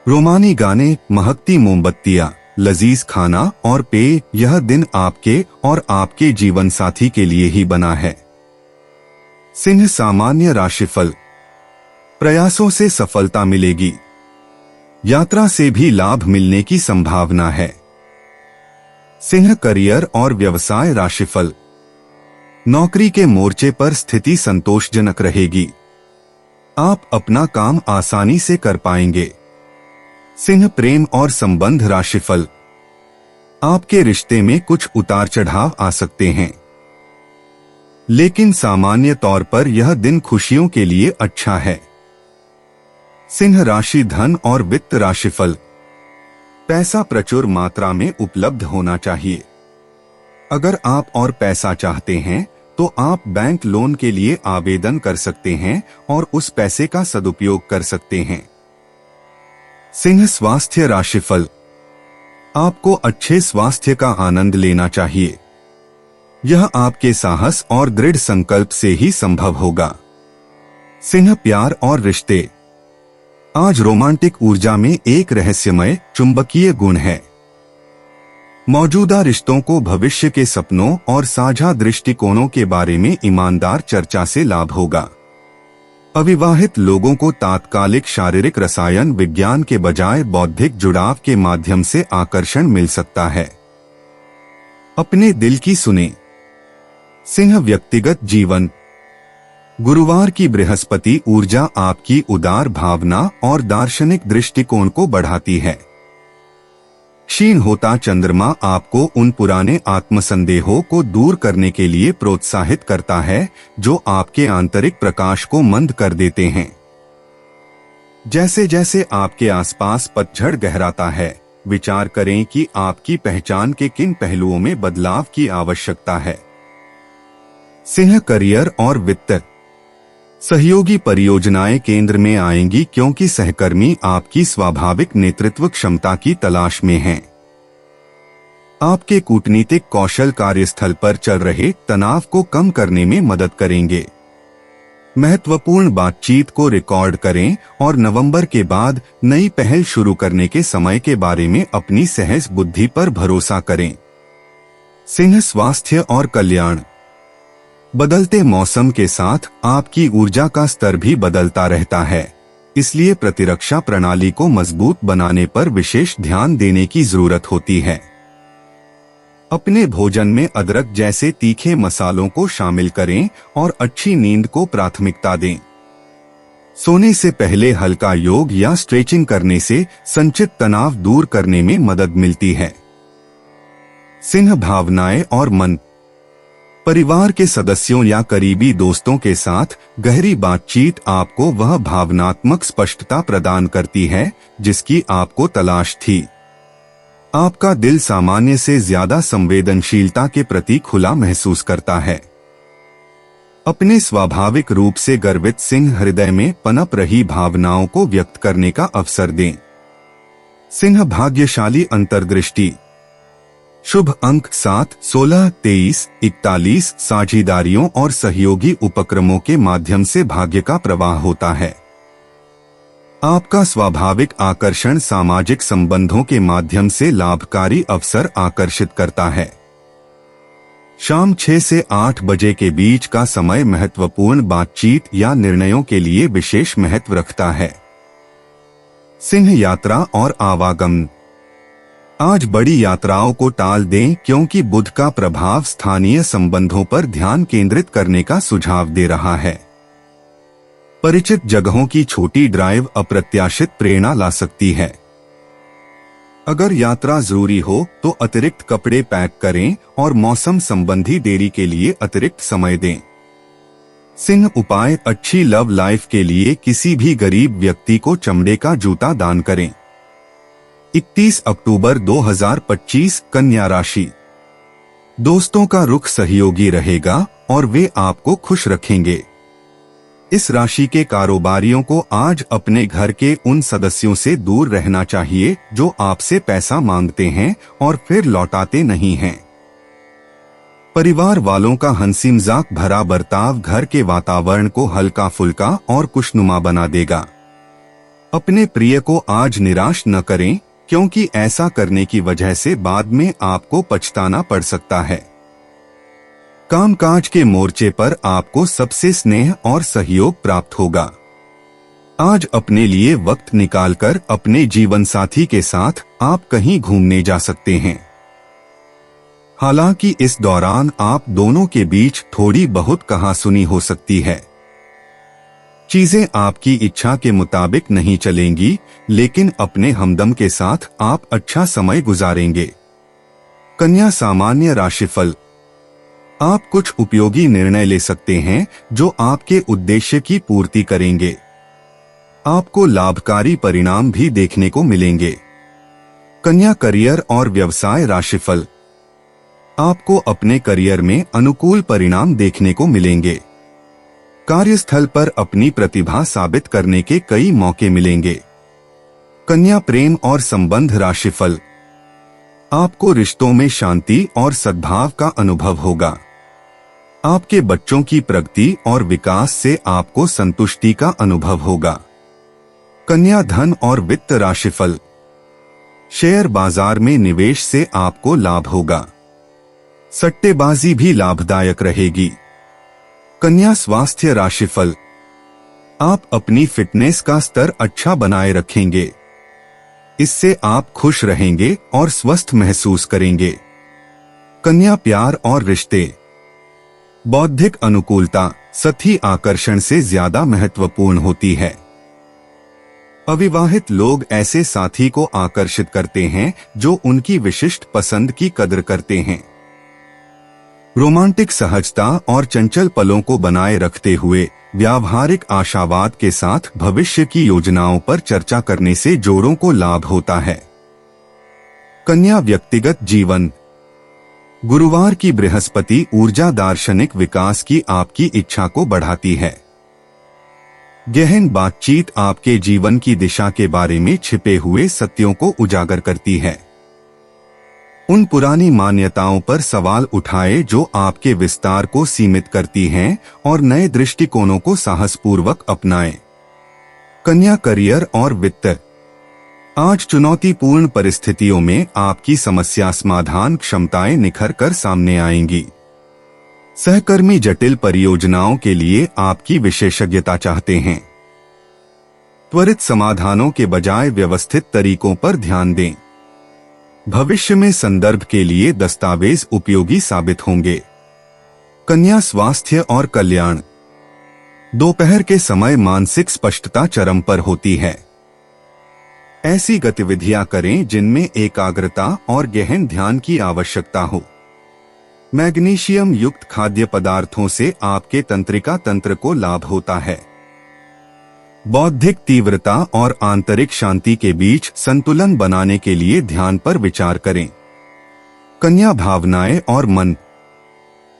रोमानी गाने, महकती मोमबत्तियां, लजीज खाना और पेय, यह दिन आपके और आपके जीवन साथी के लिए ही बना है। सिंह सामान्य राशिफल। प्रयासों से सफलता मिलेगी। यात्रा से भी लाभ मिलने की संभावना है। सिंह करियर और व्यवसाय राशिफल। नौकरी के मोर्चे पर स्थिति संतोषजनक रहेगी। आप अपना काम आसानी से कर पाएंगे। सिंह प्रेम और संबंध राशिफल। आपके रिश्ते में कुछ उतार चढ़ाव आ सकते हैं, लेकिन सामान्य तौर पर यह दिन खुशियों के लिए अच्छा है। सिंह राशि धन और वित्त राशिफल। पैसा प्रचुर मात्रा में उपलब्ध होना चाहिए। अगर आप और पैसा चाहते हैं तो आप बैंक लोन के लिए आवेदन कर सकते हैं और उस पैसे का सदुपयोग कर सकते हैं। सिंह स्वास्थ्य राशिफल। आपको अच्छे स्वास्थ्य का आनंद लेना चाहिए। यह आपके साहस और दृढ़ संकल्प से ही संभव होगा। सिंह प्यार और रिश्ते। आज रोमांटिक ऊर्जा में एक रहस्यमय चुंबकीय गुण है। मौजूदा रिश्तों को भविष्य के सपनों और साझा दृष्टिकोणों के बारे में ईमानदार चर्चा से लाभ होगा। अविवाहित लोगों को तात्कालिक शारीरिक रसायन विज्ञान के बजाय बौद्धिक जुड़ाव के माध्यम से आकर्षण मिल सकता है। अपने दिल की सुने। सिंह व्यक्तिगत जीवन। गुरुवार की बृहस्पति ऊर्जा आपकी उदार भावना और दार्शनिक दृष्टिकोण को बढ़ाती है। क्षीण होता चंद्रमा आपको उन पुराने आत्मसंदेहों को दूर करने के लिए प्रोत्साहित करता है जो आपके आंतरिक प्रकाश को मंद कर देते हैं। जैसे जैसे आपके आसपास पतझड़ गहराता है, विचार करें कि आपकी पहचान के किन पहलुओं में बदलाव की आवश्यकता है। सिंह करियर और वित्त। सहयोगी परियोजनाएं केंद्र में आएंगी क्योंकि सहकर्मी आपकी स्वाभाविक नेतृत्व क्षमता की तलाश में हैं। आपके कूटनीतिक कौशल कार्यस्थल पर चल रहे तनाव को कम करने में मदद करेंगे। महत्वपूर्ण बातचीत को रिकॉर्ड करें और नवंबर के बाद नई पहल शुरू करने के समय के बारे में अपनी सहज बुद्धि पर भरोसा करें। सिंह स्वास्थ्य और कल्याण। बदलते मौसम के साथ आपकी ऊर्जा का स्तर भी बदलता रहता है, इसलिए प्रतिरक्षा प्रणाली को मजबूत बनाने पर विशेष ध्यान देने की जरूरत होती है। अपने भोजन में अदरक जैसे तीखे मसालों को शामिल करें और अच्छी नींद को प्राथमिकता दें। सोने से पहले हल्का योग या स्ट्रेचिंग करने से संचित तनाव दूर करने में मदद मिलती है। सिंह भावनाएं और मन। परिवार के सदस्यों या करीबी दोस्तों के साथ गहरी बातचीत आपको वह भावनात्मक स्पष्टता प्रदान करती है जिसकी आपको तलाश थी। आपका दिल सामान्य से ज्यादा संवेदनशीलता के प्रति खुला महसूस करता है। अपने स्वाभाविक रूप से गर्वित सिंह हृदय में पनप रही भावनाओं को व्यक्त करने का अवसर दें। सिंह भाग्यशाली अंतर्दृष्टि। शुभ अंक 7, 16, 23, 41। साझेदारियों और सहयोगी उपक्रमों के माध्यम से भाग्य का प्रवाह होता है। आपका स्वाभाविक आकर्षण सामाजिक संबंधों के माध्यम से लाभकारी अवसर आकर्षित करता है। शाम 6 से 8 बजे के बीच का समय महत्वपूर्ण बातचीत या निर्णयों के लिए विशेष महत्व रखता है। सिंह यात्रा और आवागमन। आज बड़ी यात्राओं को टाल दें क्योंकि बुध का प्रभाव स्थानीय संबंधों पर ध्यान केंद्रित करने का सुझाव दे रहा है। परिचित जगहों की छोटी ड्राइव अप्रत्याशित प्रेरणा ला सकती है। अगर यात्रा जरूरी हो तो अतिरिक्त कपड़े पैक करें और मौसम संबंधी देरी के लिए अतिरिक्त समय दें। सिंह उपाय। अच्छी लव लाइफ के लिए किसी भी गरीब व्यक्ति को चमड़े का जूता दान करें। 31 अक्टूबर 2025। कन्या राशि। दोस्तों का रुख सहयोगी रहेगा और वे आपको खुश रखेंगे। इस राशि के कारोबारियों को आज अपने घर के उन सदस्यों से दूर रहना चाहिए जो आपसे पैसा मांगते हैं और फिर लौटाते नहीं हैं। परिवार वालों का हंसी मजाक भरा बर्ताव घर के वातावरण को हल्का फुल्का और खुशनुमा बना देगा। अपने प्रिय को आज निराश न करें क्योंकि ऐसा करने की वजह से बाद में आपको पछताना पड़ सकता है। कामकाज के मोर्चे पर आपको सबसे स्नेह और सहयोग प्राप्त होगा। आज अपने लिए वक्त निकालकर अपने जीवन साथी के साथ आप कहीं घूमने जा सकते हैं। हालांकि इस दौरान आप दोनों के बीच थोड़ी बहुत कहासुनी हो सकती है। चीजें आपकी इच्छा के मुताबिक नहीं चलेंगी, लेकिन अपने हमदम के साथ आप अच्छा समय गुजारेंगे। कन्या सामान्य राशिफल। आप कुछ उपयोगी निर्णय ले सकते हैं जो आपके उद्देश्य की पूर्ति करेंगे। आपको लाभकारी परिणाम भी देखने को मिलेंगे। कन्या करियर और व्यवसाय राशिफल। आपको अपने करियर में अनुकूल परिणाम देखने को मिलेंगे। कार्यस्थल पर अपनी प्रतिभा साबित करने के कई मौके मिलेंगे। कन्या प्रेम और संबंध राशिफल। आपको रिश्तों में शांति और सद्भाव का अनुभव होगा। आपके बच्चों की प्रगति और विकास से आपको संतुष्टि का अनुभव होगा। कन्या धन और वित्त राशिफल। शेयर बाजार में निवेश से आपको लाभ होगा। सट्टेबाजी भी लाभदायक रहेगी। कन्या स्वास्थ्य राशिफल। आप अपनी फिटनेस का स्तर अच्छा बनाए रखेंगे। इससे आप खुश रहेंगे और स्वस्थ महसूस करेंगे। कन्या प्यार और रिश्ते। बौद्धिक अनुकूलता सतही आकर्षण से ज्यादा महत्वपूर्ण होती है। अविवाहित लोग ऐसे साथी को आकर्षित करते हैं जो उनकी विशिष्ट पसंद की कद्र करते हैं। रोमांटिक सहजता और चंचल पलों को बनाए रखते हुए व्यावहारिक आशावाद के साथ भविष्य की योजनाओं पर चर्चा करने से जोड़ों को लाभ होता है। कन्या व्यक्तिगत जीवन। गुरुवार की बृहस्पति ऊर्जा दार्शनिक विकास की आपकी इच्छा को बढ़ाती है। गहन बातचीत आपके जीवन की दिशा के बारे में छिपे हुए सत्यों को उजागर करती है। उन पुरानी मान्यताओं पर सवाल उठाए जो आपके विस्तार को सीमित करती हैं और नए दृष्टिकोणों को साहसपूर्वक अपनाएं। कन्या करियर और वित्त। आज चुनौतीपूर्ण परिस्थितियों में आपकी समस्या समाधान क्षमताएं निखर कर सामने आएंगी। सहकर्मी जटिल परियोजनाओं के लिए आपकी विशेषज्ञता चाहते हैं। त्वरित समाधानों के बजाय व्यवस्थित तरीकों पर ध्यान दें। भविष्य में संदर्भ के लिए दस्तावेज उपयोगी साबित होंगे। कन्या स्वास्थ्य और कल्याण। दोपहर के समय मानसिक स्पष्टता चरम पर होती है। ऐसी गतिविधियां करें जिनमें एकाग्रता और गहन ध्यान की आवश्यकता हो। मैग्नीशियम युक्त खाद्य पदार्थों से आपके तंत्रिका तंत्र को लाभ होता है। बौद्धिक तीव्रता और आंतरिक शांति के बीच संतुलन बनाने के लिए ध्यान पर विचार करें। कन्या भावनाएं और मन।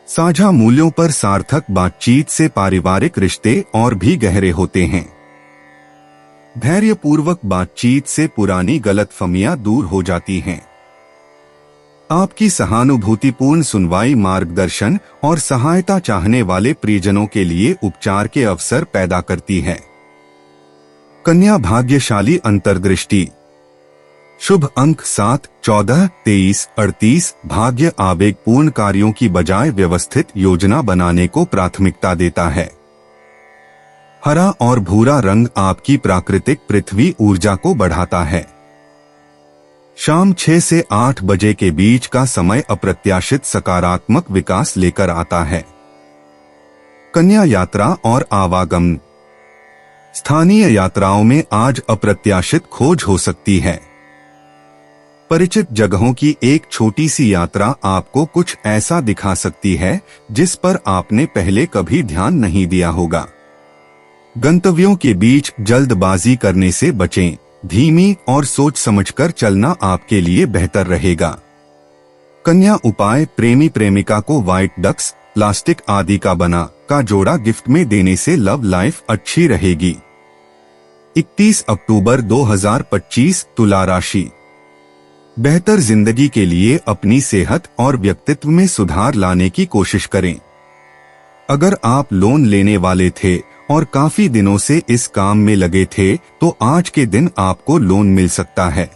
साझा मूल्यों पर सार्थक बातचीत से पारिवारिक रिश्ते और भी गहरे होते हैं। धैर्यपूर्वक बातचीत से पुरानी गलतफहमियां दूर हो जाती हैं। आपकी सहानुभूतिपूर्ण सुनवाई मार्गदर्शन और सहायता चाहने वाले प्रियजनों के लिए उपचार के अवसर पैदा करती है। कन्या भाग्यशाली अंतर्दृष्टि। शुभ अंक 7, 14, 23, 38। भाग्य आवेगपूर्ण कार्यों की बजाय व्यवस्थित योजना बनाने को प्राथमिकता देता है। हरा और भूरा रंग आपकी प्राकृतिक पृथ्वी ऊर्जा को बढ़ाता है। शाम 6 से 8 बजे के बीच का समय अप्रत्याशित सकारात्मक विकास लेकर आता है। कन्या यात्रा और आवागमन। स्थानीय यात्राओं में आज अप्रत्याशित खोज हो सकती है। परिचित जगहों की एक छोटी सी यात्रा आपको कुछ ऐसा दिखा सकती है जिस पर आपने पहले कभी ध्यान नहीं दिया होगा। गंतव्यों के बीच जल्दबाजी करने से बचें। धीमी और सोच समझकर चलना आपके लिए बेहतर रहेगा। कन्या उपाय। प्रेमी प्रेमिका को व्हाइट डक्स, प्लास्टिक आदि का बना का जोड़ा गिफ्ट में देने से लव लाइफ अच्छी रहेगी। 31 अक्टूबर 2025। तुला राशि। बेहतर जिंदगी के लिए अपनी सेहत और व्यक्तित्व में सुधार लाने की कोशिश करें। अगर आप लोन लेने वाले थे और काफी दिनों से इस काम में लगे थे तो आज के दिन आपको लोन मिल सकता है।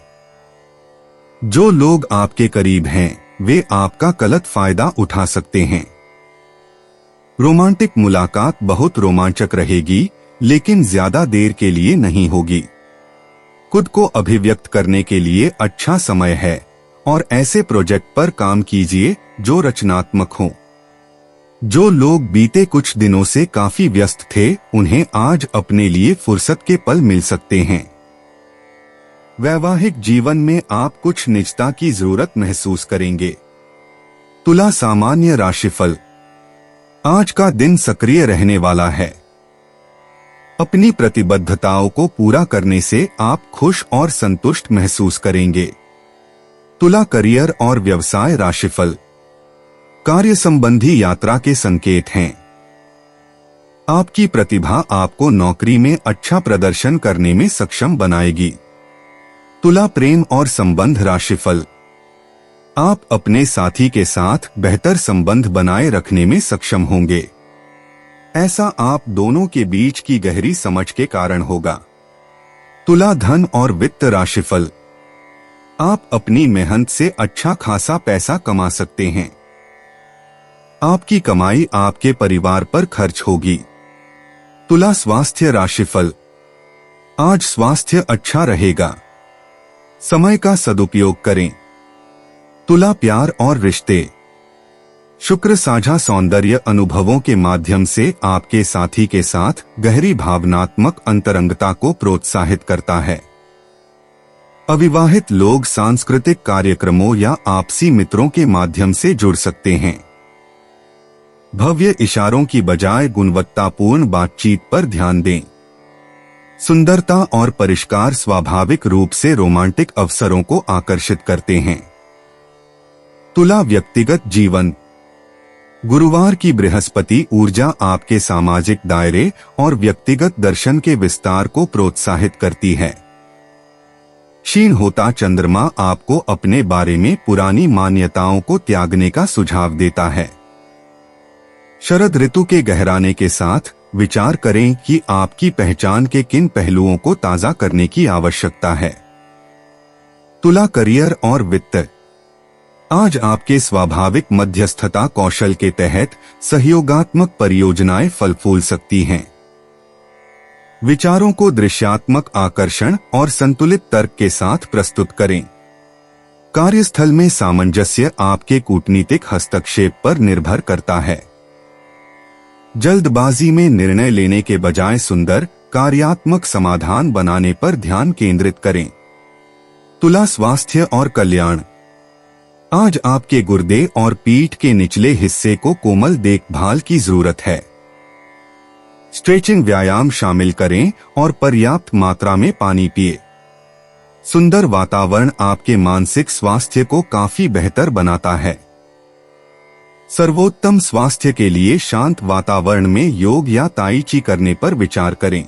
जो लोग आपके करीब हैं वे आपका गलत फायदा उठा सकते हैं। रोमांटिक मुलाकात बहुत रोमांचक रहेगी लेकिन ज्यादा देर के लिए नहीं होगी। खुद को अभिव्यक्त करने के लिए अच्छा समय है और ऐसे प्रोजेक्ट पर काम कीजिए जो रचनात्मक हो। जो लोग बीते कुछ दिनों से काफी व्यस्त थे उन्हें आज अपने लिए फुर्सत के पल मिल सकते हैं। वैवाहिक जीवन में आप कुछ निजता की जरूरत महसूस करेंगे। तुला सामान्य राशिफल। आज का दिन सक्रिय रहने वाला है। अपनी प्रतिबद्धताओं को पूरा करने से आप खुश और संतुष्ट महसूस करेंगे। तुला करियर और व्यवसाय राशिफल। कार्य संबंधी यात्रा के संकेत हैं। आपकी प्रतिभा आपको नौकरी में अच्छा प्रदर्शन करने में सक्षम बनाएगी। तुला प्रेम और संबंध राशिफल। आप अपने साथी के साथ बेहतर संबंध बनाए रखने में सक्षम होंगे। ऐसा आप दोनों के बीच की गहरी समझ के कारण होगा। तुला धन और वित्त राशिफल। आप अपनी मेहनत से अच्छा खासा पैसा कमा सकते हैं। आपकी कमाई आपके परिवार पर खर्च होगी। तुला स्वास्थ्य राशिफल। आज स्वास्थ्य अच्छा रहेगा। समय का सदुपयोग करें। तुला प्यार और रिश्ते। शुक्र साझा सौंदर्य अनुभवों के माध्यम से आपके साथी के साथ गहरी भावनात्मक अंतरंगता को प्रोत्साहित करता है। अविवाहित लोग सांस्कृतिक कार्यक्रमों या आपसी मित्रों के माध्यम से जुड़ सकते हैं। भव्य इशारों की बजाय गुणवत्तापूर्ण बातचीत पर ध्यान दें। सुंदरता और परिष्कार स्वाभाविक रूप से रोमांटिक अवसरों को आकर्षित करते हैं। तुला व्यक्तिगत जीवन। गुरुवार की बृहस्पति ऊर्जा आपके सामाजिक दायरे और व्यक्तिगत दर्शन के विस्तार को प्रोत्साहित करती है। क्षीण होता चंद्रमा आपको अपने बारे में पुरानी मान्यताओं को त्यागने का सुझाव देता है। शरद ऋतु के गहराने के साथ विचार करें कि आपकी पहचान के किन पहलुओं को ताजा करने की आवश्यकता है। तुला करियर और वित्त। आज आपके स्वाभाविक मध्यस्थता कौशल के तहत सहयोगात्मक परियोजनाएं फल फूल सकती हैं। विचारों को दृश्यात्मक आकर्षण और संतुलित तर्क के साथ प्रस्तुत करें। कार्यस्थल में सामंजस्य आपके कूटनीतिक हस्तक्षेप पर निर्भर करता है। जल्दबाजी में निर्णय लेने के बजाय सुंदर कार्यात्मक समाधान बनाने पर ध्यान केंद्रित करें। तुला स्वास्थ्य और कल्याण। आज आपके गुर्दे और पीठ के निचले हिस्से को कोमल देखभाल की जरूरत है। स्ट्रेचिंग व्यायाम शामिल करें और पर्याप्त मात्रा में पानी पिए। सुंदर वातावरण आपके मानसिक स्वास्थ्य को काफी बेहतर बनाता है। सर्वोत्तम स्वास्थ्य के लिए शांत वातावरण में योग या ताई ची करने पर विचार करें।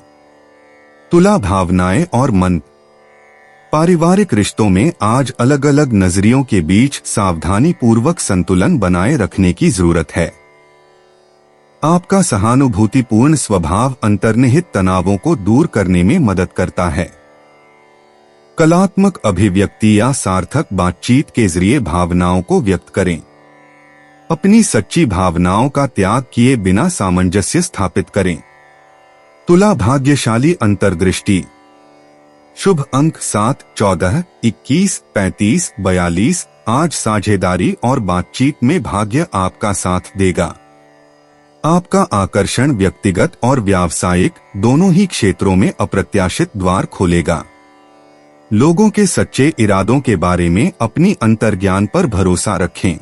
तुला भावनाएं और मन। पारिवारिक रिश्तों में आज अलग अलग नजरियों के बीच सावधानी पूर्वक संतुलन बनाए रखने की जरूरत है। आपका सहानुभूतिपूर्ण स्वभाव अंतर्निहित तनावों को दूर करने में मदद करता है। कलात्मक अभिव्यक्ति या सार्थक बातचीत के जरिए भावनाओं को व्यक्त करें। अपनी सच्ची भावनाओं का त्याग किए बिना सामंजस्य स्थापित करें। तुला भाग्यशाली अंतर्दृष्टि। शुभ अंक 7, 14, 21, 35, 42। आज साझेदारी और बातचीत में भाग्य आपका साथ देगा। आपका आकर्षण व्यक्तिगत और व्यावसायिक दोनों ही क्षेत्रों में अप्रत्याशित द्वार खोलेगा। लोगों के सच्चे इरादों के बारे में अपनी अंतर्ज्ञान पर भरोसा रखें।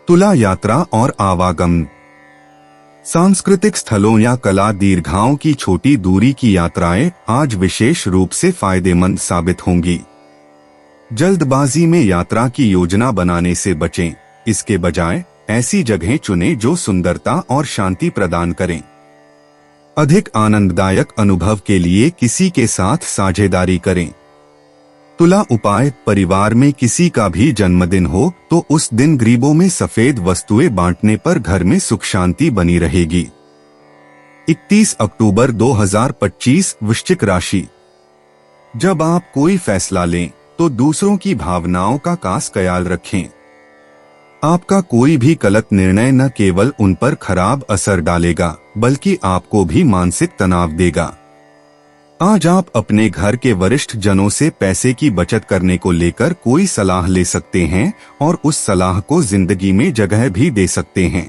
तुला यात्रा और आवागमन। सांस्कृतिक स्थलों या कला दीर्घाओं की छोटी दूरी की यात्राएं आज विशेष रूप से फायदेमंद साबित होंगी। जल्दबाजी में यात्रा की योजना बनाने से बचें। इसके बजाय ऐसी जगहें चुनें जो सुंदरता और शांति प्रदान करें। अधिक आनंददायक अनुभव के लिए किसी के साथ साझेदारी करें। तुला उपाय। परिवार में किसी का भी जन्मदिन हो तो उस दिन गरीबों में सफेद वस्तुएं बांटने पर घर में सुख शांति बनी रहेगी। 31 अक्टूबर 2025 वृश्चिक राशि। जब आप कोई फैसला लें तो दूसरों की भावनाओं का खास ख्याल रखें। आपका कोई भी गलत निर्णय न केवल उन पर खराब असर डालेगा बल्कि आपको भी मानसिक तनाव देगा। आज आप अपने घर के वरिष्ठ जनों से पैसे की बचत करने को लेकर कोई सलाह ले सकते हैं और उस सलाह को जिंदगी में जगह भी दे सकते हैं।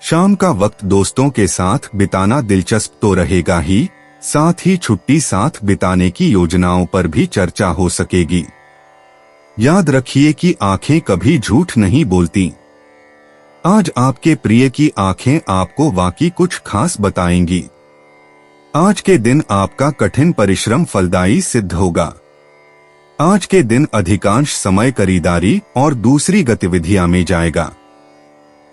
शाम का वक्त दोस्तों के साथ बिताना दिलचस्प तो रहेगा ही, साथ ही छुट्टी साथ बिताने की योजनाओं पर भी चर्चा हो सकेगी। याद रखिए कि आंखें कभी झूठ नहीं बोलती। आज आपके प्रिय की आंखें आपको वाकई कुछ खास बताएंगी। आज के दिन आपका कठिन परिश्रम फलदायी सिद्ध होगा। आज के दिन अधिकांश समय खरीदारी और दूसरी गतिविधियां में जाएगा।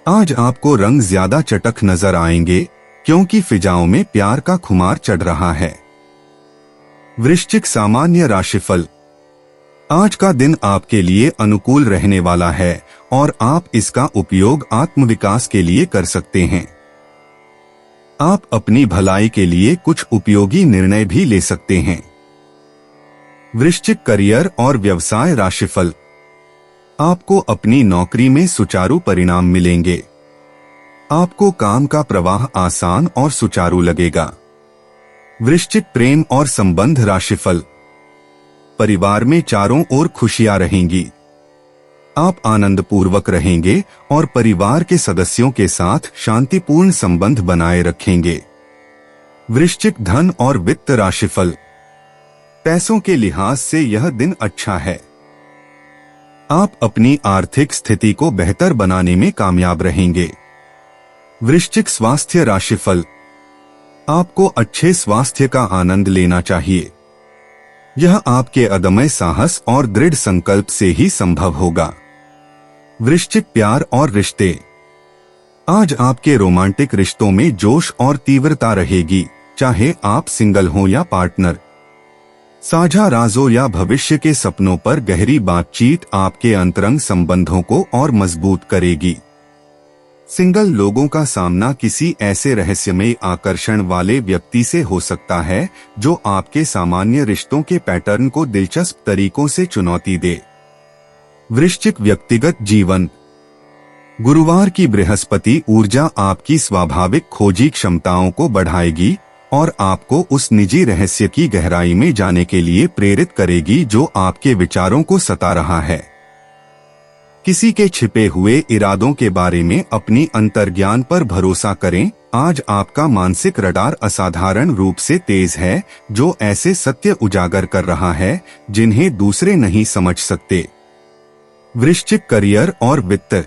आज आपको रंग ज्यादा चटक नजर आएंगे क्योंकि फिजाओं में प्यार का खुमार चढ़ रहा है। वृश्चिक सामान्य राशिफल। आज का दिन आपके लिए अनुकूल रहने वाला है और आप इसका उपयोग आत्मविकास के लिए कर सकते हैं। आप अपनी भलाई के लिए कुछ उपयोगी निर्णय भी ले सकते हैं। वृश्चिक करियर और व्यवसाय राशिफल। आपको अपनी नौकरी में सुचारू परिणाम मिलेंगे। आपको काम का प्रवाह आसान और सुचारू लगेगा। वृश्चिक प्रेम और संबंध राशिफल। परिवार में चारों ओर खुशियां रहेंगी। आप आनंदपूर्वक रहेंगे और परिवार के सदस्यों के साथ शांतिपूर्ण संबंध बनाए रखेंगे। वृश्चिक धन और वित्त राशिफल। पैसों के लिहाज से यह दिन अच्छा है। आप अपनी आर्थिक स्थिति को बेहतर बनाने में कामयाब रहेंगे। वृश्चिक स्वास्थ्य राशिफल। आपको अच्छे स्वास्थ्य का आनंद लेना चाहिए। यह आपके अदम्य साहस और दृढ़ संकल्प से ही संभव होगा। वृश्चिक प्यार और रिश्ते। आज आपके रोमांटिक रिश्तों में जोश और तीव्रता रहेगी, चाहे आप सिंगल हो या पार्टनर। साझा राजों या भविष्य के सपनों पर गहरी बातचीत आपके अंतरंग संबंधों को और मजबूत करेगी। सिंगल लोगों का सामना किसी ऐसे रहस्यमय आकर्षण वाले व्यक्ति से हो सकता है जो आपके सामान्य रिश्तों के पैटर्न को दिलचस्प तरीकों से चुनौती दे। वृश्चिक व्यक्तिगत जीवन। गुरुवार की बृहस्पति ऊर्जा आपकी स्वाभाविक खोजी क्षमताओं को बढ़ाएगी और आपको उस निजी रहस्य की गहराई में जाने के लिए प्रेरित करेगी जो आपके विचारों को सता रहा है। किसी के छिपे हुए इरादों के बारे में अपनी अंतर्ज्ञान पर भरोसा करें। आज आपका मानसिक रडार असाधारण रूप से तेज है, जो ऐसे सत्य उजागर कर रहा है जिन्हें दूसरे नहीं समझ सकते। वृश्चिक करियर और वित्त।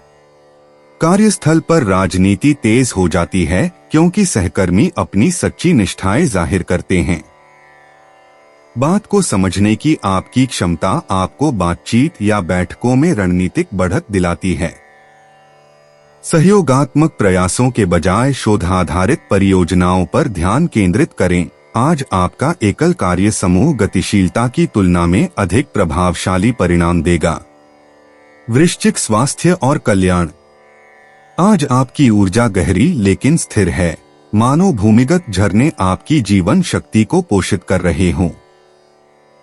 कार्यस्थल पर राजनीति तेज हो जाती है क्योंकि सहकर्मी अपनी सच्ची निष्ठाएं जाहिर करते हैं। बात को समझने की आपकी क्षमता आपको बातचीत या बैठकों में रणनीतिक बढ़त दिलाती है। सहयोगात्मक प्रयासों के बजाय शोध आधारित परियोजनाओं पर ध्यान केंद्रित करें। आज आपका एकल कार्य समूह गतिशीलता की तुलना में अधिक प्रभावशाली परिणाम देगा। वृश्चिक स्वास्थ्य और कल्याण। आज आपकी ऊर्जा गहरी लेकिन स्थिर है, मानो भूमिगत झरने आपकी जीवन शक्ति को पोषित कर रहे हों।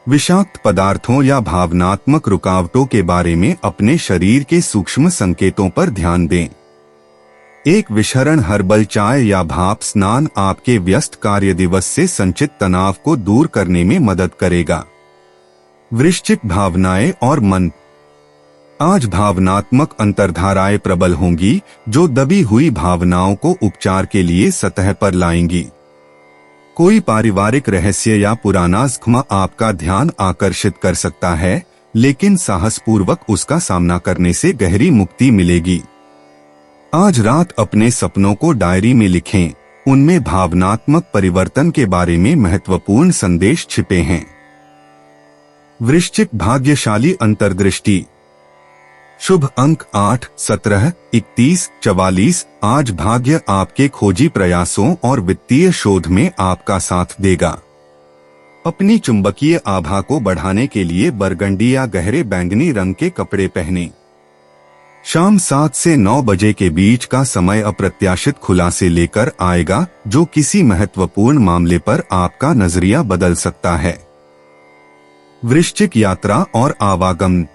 विषाक्त पदार्थों या भावनात्मक रुकावटों के बारे में अपने शरीर के सूक्ष्म संकेतों पर ध्यान दें। एक विशरण हर्बल चाय या भाप स्नान आपके व्यस्त कार्य दिवस से संचित तनाव को दूर करने में मदद करेगा। वृश्चिक भावनाएं और मन। आज भावनात्मक अंतर्धाराएं प्रबल होंगी जो दबी हुई भावनाओं को उपचार के लिए सतह पर लाएंगी। कोई पारिवारिक रहस्य या पुराना ज़ख्म आपका ध्यान आकर्षित कर सकता है, लेकिन साहसपूर्वक उसका सामना करने से गहरी मुक्ति मिलेगी। आज रात अपने सपनों को डायरी में लिखें, उनमें भावनात्मक परिवर्तन के बारे में महत्वपूर्ण संदेश छिपे हैं। वृश्चिक भाग्यशाली अंतर्दृष्टि। शुभ अंक 8, 17, 31, 44। आज भाग्य आपके खोजी प्रयासों और वित्तीय शोध में आपका साथ देगा। अपनी चुंबकीय आभा को बढ़ाने के लिए बरगंडी या गहरे बैंगनी रंग के कपड़े पहनें। शाम 7 से 9 बजे के बीच का समय अप्रत्याशित खुलासे लेकर आएगा जो किसी महत्वपूर्ण मामले पर आपका नजरिया बदल सकता है। वृश्चिक यात्रा और आवागमन।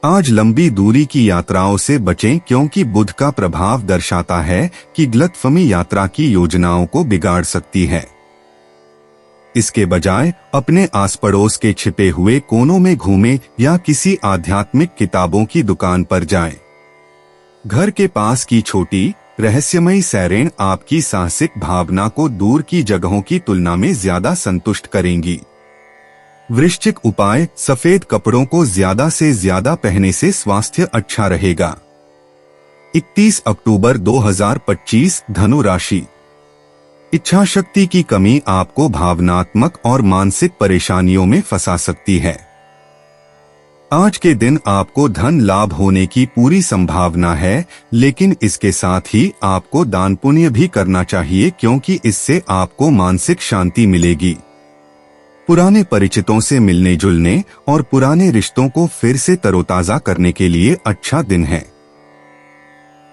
आज लंबी दूरी की यात्राओं से बचें क्योंकि बुध का प्रभाव दर्शाता है कि गलतफहमी यात्रा की योजनाओं को बिगाड़ सकती है। इसके बजाय अपने आस पड़ोस के छिपे हुए कोनों में घूमें या किसी आध्यात्मिक किताबों की दुकान पर जाएं। घर के पास की छोटी रहस्यमयी सैरें आपकी साहसिक भावना को दूर की जगहों की तुलना में ज्यादा संतुष्ट करेंगी। वृश्चिक उपाय। सफेद कपड़ों को ज्यादा से ज्यादा पहनने से स्वास्थ्य अच्छा रहेगा। 31 अक्टूबर 2025। धनु राशि। इच्छा शक्ति की कमी आपको भावनात्मक और मानसिक परेशानियों में फंसा सकती है। आज के दिन आपको धन लाभ होने की पूरी संभावना है, लेकिन इसके साथ ही आपको दान पुण्य भी करना चाहिए क्योंकि इससे आपको मानसिक शांति मिलेगी। पुराने परिचितों से मिलने जुलने और पुराने रिश्तों को फिर से तरोताजा करने के लिए अच्छा दिन है।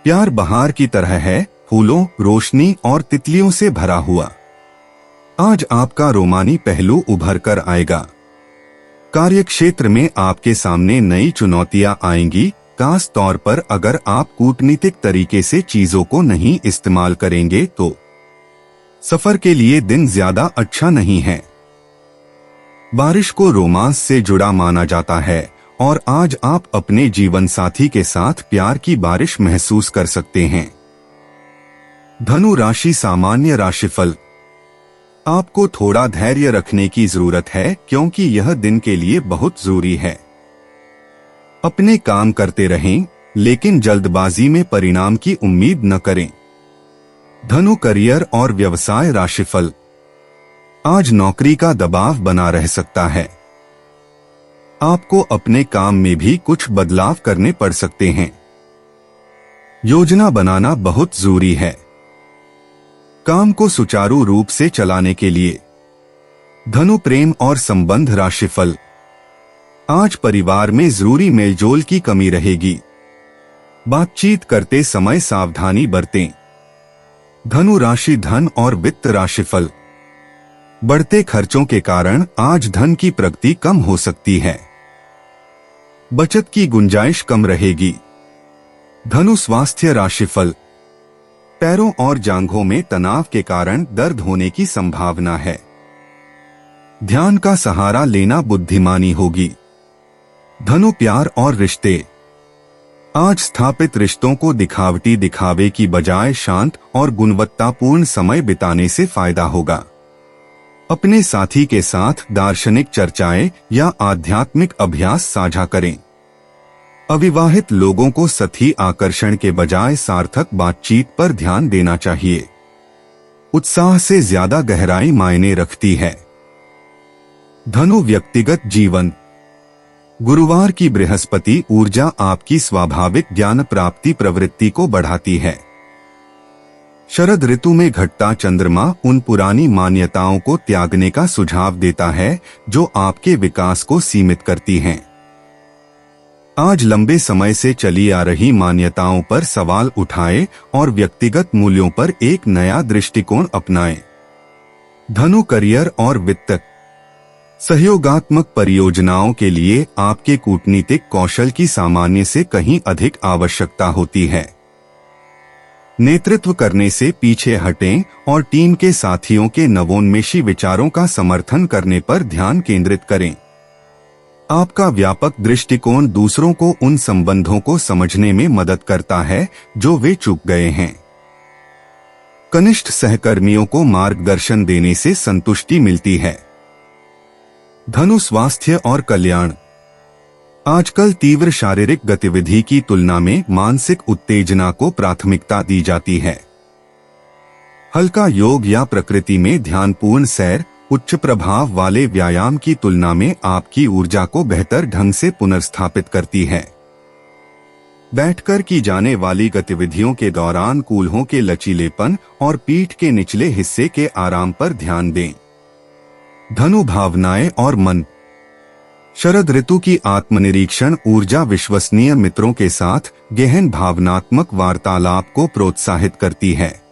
प्यार बहार की तरह है, फूलों, रोशनी और तितलियों से भरा हुआ। आज आपका रोमानी पहलू उभर कर आएगा। कार्यक्षेत्र में आपके सामने नई चुनौतियां आएंगी, खास तौर पर अगर आप कूटनीतिक तरीके से चीजों को नहीं इस्तेमाल करेंगे तो सफर के लिए दिन ज्यादा अच्छा नहीं है। बारिश को रोमांस से जुड़ा माना जाता है और आज आप अपने जीवन साथी के साथ प्यार की बारिश महसूस कर सकते हैं। धनु राशि सामान्य राशिफल। आपको थोड़ा धैर्य रखने की जरूरत है क्योंकि यह दिन के लिए बहुत जरूरी है। अपने काम करते रहें, लेकिन जल्दबाजी में परिणाम की उम्मीद न करें। धनु करियर और व्यवसाय राशिफल। आज नौकरी का दबाव बना रह सकता है। आपको अपने काम में भी कुछ बदलाव करने पड़ सकते हैं। योजना बनाना बहुत जरूरी है काम को सुचारू रूप से चलाने के लिए। धनु प्रेम और संबंध राशिफल। आज परिवार में जरूरी मेलजोल की कमी रहेगी। बातचीत करते समय सावधानी बरतें। धनु राशि धन और वित्त राशिफल। बढ़ते खर्चों के कारण आज धन की प्रगति कम हो सकती है। बचत की गुंजाइश कम रहेगी। धनु स्वास्थ्य राशिफल। पैरों और जांघों में तनाव के कारण दर्द होने की संभावना है। ध्यान का सहारा लेना बुद्धिमानी होगी। धनु प्यार और रिश्ते। आज स्थापित रिश्तों को दिखावटी दिखावे की बजाय शांत और गुणवत्तापूर्ण समय बिताने से फायदा होगा। अपने साथी के साथ दार्शनिक चर्चाएं या आध्यात्मिक अभ्यास साझा करें। अविवाहित लोगों को सतही आकर्षण के बजाय सार्थक बातचीत पर ध्यान देना चाहिए। उत्साह से ज्यादा गहराई मायने रखती है। धनु व्यक्तिगत जीवन। गुरुवार की बृहस्पति ऊर्जा आपकी स्वाभाविक ज्ञान प्राप्ति प्रवृत्ति को बढ़ाती है। शरद ऋतु में घटता चंद्रमा उन पुरानी मान्यताओं को त्यागने का सुझाव देता है जो आपके विकास को सीमित करती हैं। आज लंबे समय से चली आ रही मान्यताओं पर सवाल उठाएं और व्यक्तिगत मूल्यों पर एक नया दृष्टिकोण अपनाएं। धनु करियर और वित्त। सहयोगात्मक परियोजनाओं के लिए आपके कूटनीतिक कौशल की सामान्य से कहीं अधिक आवश्यकता होती है। नेतृत्व करने से पीछे हटें और टीम के साथियों के नवोन्मेषी विचारों का समर्थन करने पर ध्यान केंद्रित करें। आपका व्यापक दृष्टिकोण दूसरों को उन संबंधों को समझने में मदद करता है जो वे चूक गए हैं। कनिष्ठ सहकर्मियों को मार्गदर्शन देने से संतुष्टि मिलती है। धनु स्वास्थ्य और कल्याण। आजकल तीव्र शारीरिक गतिविधि की तुलना में मानसिक उत्तेजना को प्राथमिकता दी जाती है। हल्का योग या प्रकृति में ध्यानपूर्ण सैर उच्च प्रभाव वाले व्यायाम की तुलना में आपकी ऊर्जा को बेहतर ढंग से पुनर्स्थापित करती है। बैठकर की जाने वाली गतिविधियों के दौरान कूल्हों के लचीलेपन और पीठ के निचले हिस्से के आराम पर ध्यान दें। धनु भावनाएं और मन। शरद ऋतु की आत्मनिरीक्षण ऊर्जा विश्वसनीय मित्रों के साथ गहन भावनात्मक वार्तालाप को प्रोत्साहित करती है।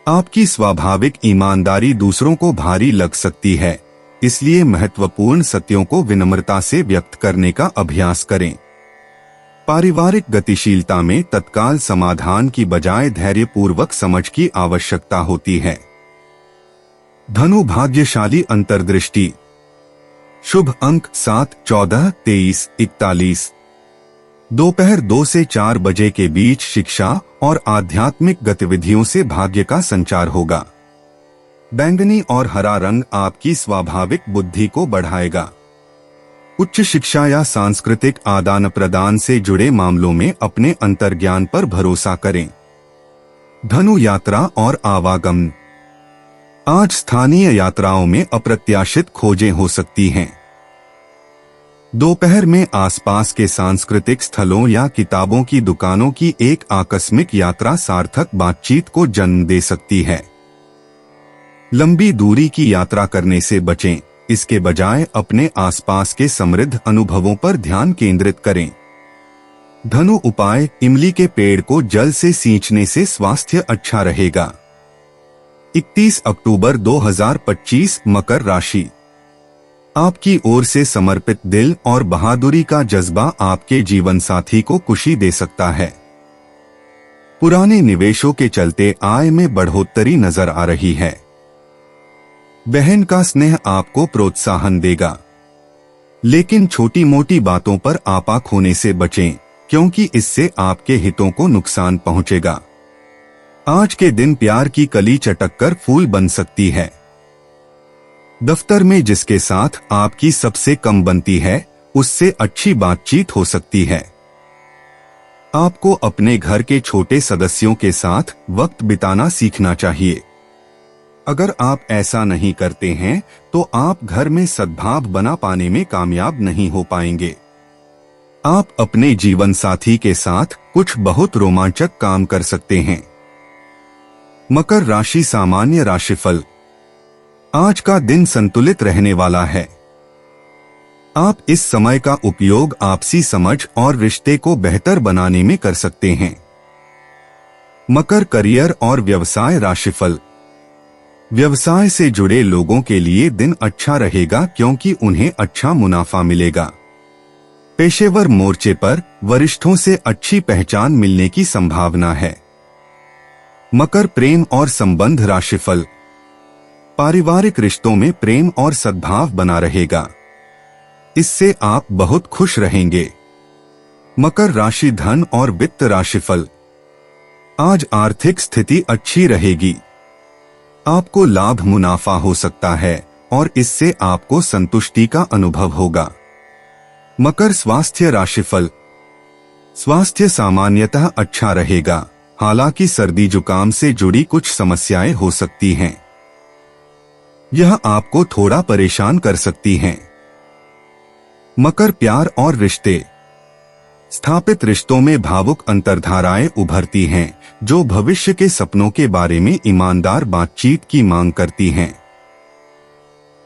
आपकी स्वाभाविक ईमानदारी दूसरों को भारी लग सकती है, इसलिए महत्वपूर्ण सत्यों को विनम्रता से व्यक्त करने का अभ्यास करें। पारिवारिक गतिशीलता में तत्काल समाधान की बजाय धैर्यपूर्वक समझ की आवश्यकता होती है। धनु भाग्यशाली अंतर्दृष्टि। शुभ अंक 7, 14, 23, 41। दोपहर 2 से 4 बजे के बीच शिक्षा और आध्यात्मिक गतिविधियों से भाग्य का संचार होगा। बैंगनी और हरा रंग आपकी स्वाभाविक बुद्धि को बढ़ाएगा। उच्च शिक्षा या सांस्कृतिक आदान प्रदान से जुड़े मामलों में अपने अंतर्ज्ञान पर भरोसा करें। धनु यात्रा और आवागमन। आज स्थानीय यात्राओं में अप्रत्याशित खोजें हो सकती हैं। दोपहर में आसपास के सांस्कृतिक स्थलों या किताबों की दुकानों की एक आकस्मिक यात्रा सार्थक बातचीत को जन्म दे सकती है। लंबी दूरी की यात्रा करने से बचें, इसके बजाय अपने आसपास के समृद्ध अनुभवों पर ध्यान केंद्रित करें। धनु उपाय, इमली के पेड़ को जल से सींचने से स्वास्थ्य अच्छा रहेगा। 31 अक्टूबर 2025 मकर राशि। आपकी ओर से समर्पित दिल और बहादुरी का जज्बा आपके जीवन साथी को खुशी दे सकता है। पुराने निवेशों के चलते आय में बढ़ोतरी नजर आ रही है। बहन का स्नेह आपको प्रोत्साहन देगा, लेकिन छोटी मोटी बातों पर आपा खोने से बचें, क्योंकि इससे आपके हितों को नुकसान पहुंचेगा। आज के दिन प्यार की कली चटककर फूल बन सकती है। दफ्तर में जिसके साथ आपकी सबसे कम बनती है, उससे अच्छी बातचीत हो सकती है। आपको अपने घर के छोटे सदस्यों के साथ वक्त बिताना सीखना चाहिए। अगर आप ऐसा नहीं करते हैं तो आप घर में सद्भाव बना पाने में कामयाब नहीं हो पाएंगे। आप अपने जीवन साथी के साथ कुछ बहुत रोमांचक काम कर सकते हैं। मकर राशि सामान्य राशिफल। आज का दिन संतुलित रहने वाला है। आप इस समय का उपयोग आपसी समझ और रिश्ते को बेहतर बनाने में कर सकते हैं। मकर करियर और व्यवसाय राशिफल। व्यवसाय से जुड़े लोगों के लिए दिन अच्छा रहेगा, क्योंकि उन्हें अच्छा मुनाफा मिलेगा। पेशेवर मोर्चे पर वरिष्ठों से अच्छी पहचान मिलने की संभावना है। मकर प्रेम और संबंध राशिफल। पारिवारिक रिश्तों में प्रेम और सद्भाव बना रहेगा, इससे आप बहुत खुश रहेंगे। मकर राशि धन और वित्त राशिफल। आज आर्थिक स्थिति अच्छी रहेगी। आपको लाभ मुनाफा हो सकता है और इससे आपको संतुष्टि का अनुभव होगा। मकर स्वास्थ्य राशिफल। स्वास्थ्य सामान्यतः अच्छा रहेगा, हालांकि सर्दी जुकाम से जुड़ी कुछ समस्याएं हो सकती हैं। यह आपको थोड़ा परेशान कर सकती हैं। मकर प्यार और रिश्ते। स्थापित रिश्तों में भावुक अंतर्धाराएं उभरती हैं, जो भविष्य के सपनों के बारे में ईमानदार बातचीत की मांग करती हैं।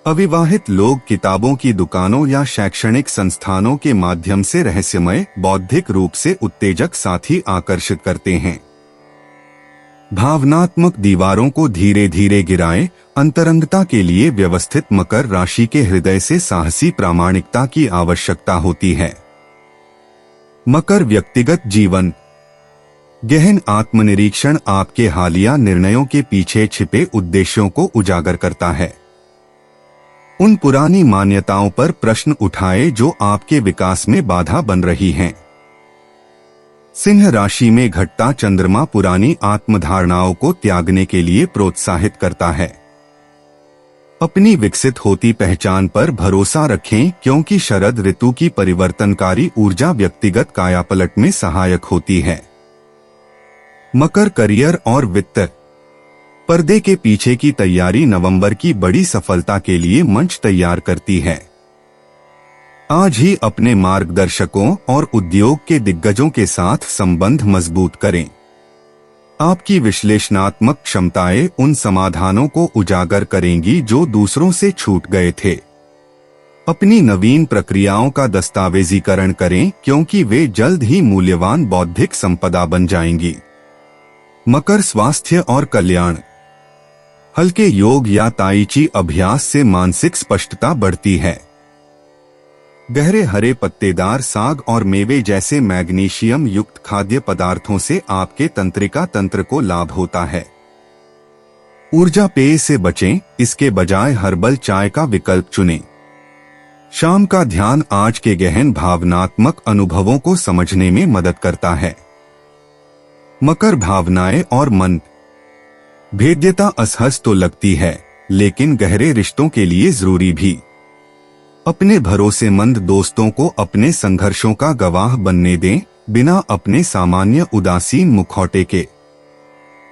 अविवाहित लोग किताबों की दुकानों या शैक्षणिक संस्थानों के माध्यम से रहस्यमय, बौद्धिक रूप से उत्तेजक साथी आकर्षित करते हैं। भावनात्मक दीवारों को धीरे धीरे गिराएं। अंतरंगता के लिए व्यवस्थित मकर राशि के हृदय से साहसी प्रामाणिकता की आवश्यकता होती है। मकर व्यक्तिगत जीवन। गहन आत्मनिरीक्षण आपके हालिया निर्णयों के पीछे छिपे उद्देश्यों को उजागर करता है। उन पुरानी मान्यताओं पर प्रश्न उठाए जो आपके विकास में बाधा बन रही हैं। सिंह राशि में घटता चंद्रमा पुरानी आत्मधारणाओं को त्यागने के लिए प्रोत्साहित करता है। अपनी विकसित होती पहचान पर भरोसा रखें, क्योंकि शरद ऋतु की परिवर्तनकारी ऊर्जा व्यक्तिगत कायापलट में सहायक होती है। मकर करियर और वित्त। पर्दे के पीछे की तैयारी नवंबर की बड़ी सफलता के लिए मंच तैयार करती है। आज ही अपने मार्गदर्शकों और उद्योग के दिग्गजों के साथ संबंध मजबूत करें। आपकी विश्लेषणात्मक क्षमताएं उन समाधानों को उजागर करेंगी जो दूसरों से छूट गए थे। अपनी नवीन प्रक्रियाओं का दस्तावेजीकरण करें, क्योंकि वे जल्द ही मूल्यवान बौद्धिक संपदा बन जाएंगी। मकर स्वास्थ्य और कल्याण। हल्के योग या ताई ची अभ्यास से मानसिक स्पष्टता बढ़ती है। गहरे हरे पत्तेदार साग और मेवे जैसे मैग्नीशियम युक्त खाद्य पदार्थों से आपके तंत्रिका तंत्र को लाभ होता है। ऊर्जा पेय से बचें, इसके बजाय हर्बल चाय का विकल्प चुनें। शाम का ध्यान आज के गहन भावनात्मक अनुभवों को समझने में मदद करता है। मकर भावनाएं और मन। भेद्यता असहज तो लगती है, लेकिन गहरे रिश्तों के लिए जरूरी भी। अपने भरोसेमंद दोस्तों को अपने संघर्षों का गवाह बनने दें, बिना अपने सामान्य उदासीन मुखौटे के।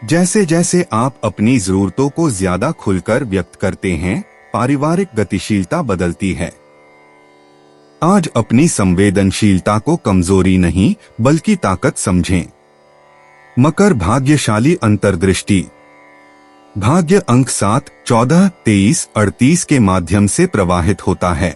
जैसे जैसे आप अपनी जरूरतों को ज्यादा खुलकर व्यक्त करते हैं, पारिवारिक गतिशीलता बदलती है। आज अपनी संवेदनशीलता को कमजोरी नहीं बल्कि ताकत समझें। मकर भाग्यशाली अंतर्दृष्टि। भाग्य अंक 7, 14, 23, 38 के माध्यम से प्रवाहित होता है।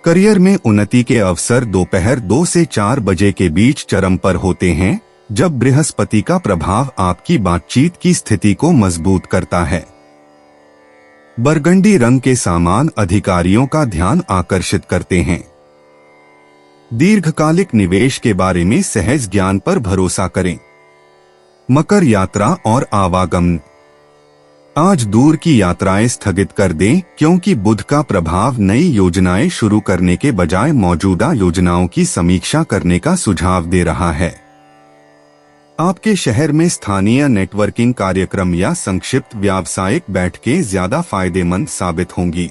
करियर में उन्नति के अवसर दोपहर 2 से 4 बजे के बीच चरम पर होते हैं, जब बृहस्पति का प्रभाव आपकी बातचीत की स्थिति को मजबूत करता है। बरगंडी रंग के सामान अधिकारियों का ध्यान आकर्षित करते हैं। दीर्घकालिक निवेश के बारे में सहज ज्ञान पर भरोसा करें। मकर यात्रा और आवागमन। आज दूर की यात्राएं स्थगित कर दें, क्योंकि बुध का प्रभाव नई योजनाएं शुरू करने के बजाय मौजूदा योजनाओं की समीक्षा करने का सुझाव दे रहा है। आपके शहर में स्थानीय नेटवर्किंग कार्यक्रम या संक्षिप्त व्यावसायिक बैठकें ज्यादा फायदेमंद साबित होंगी।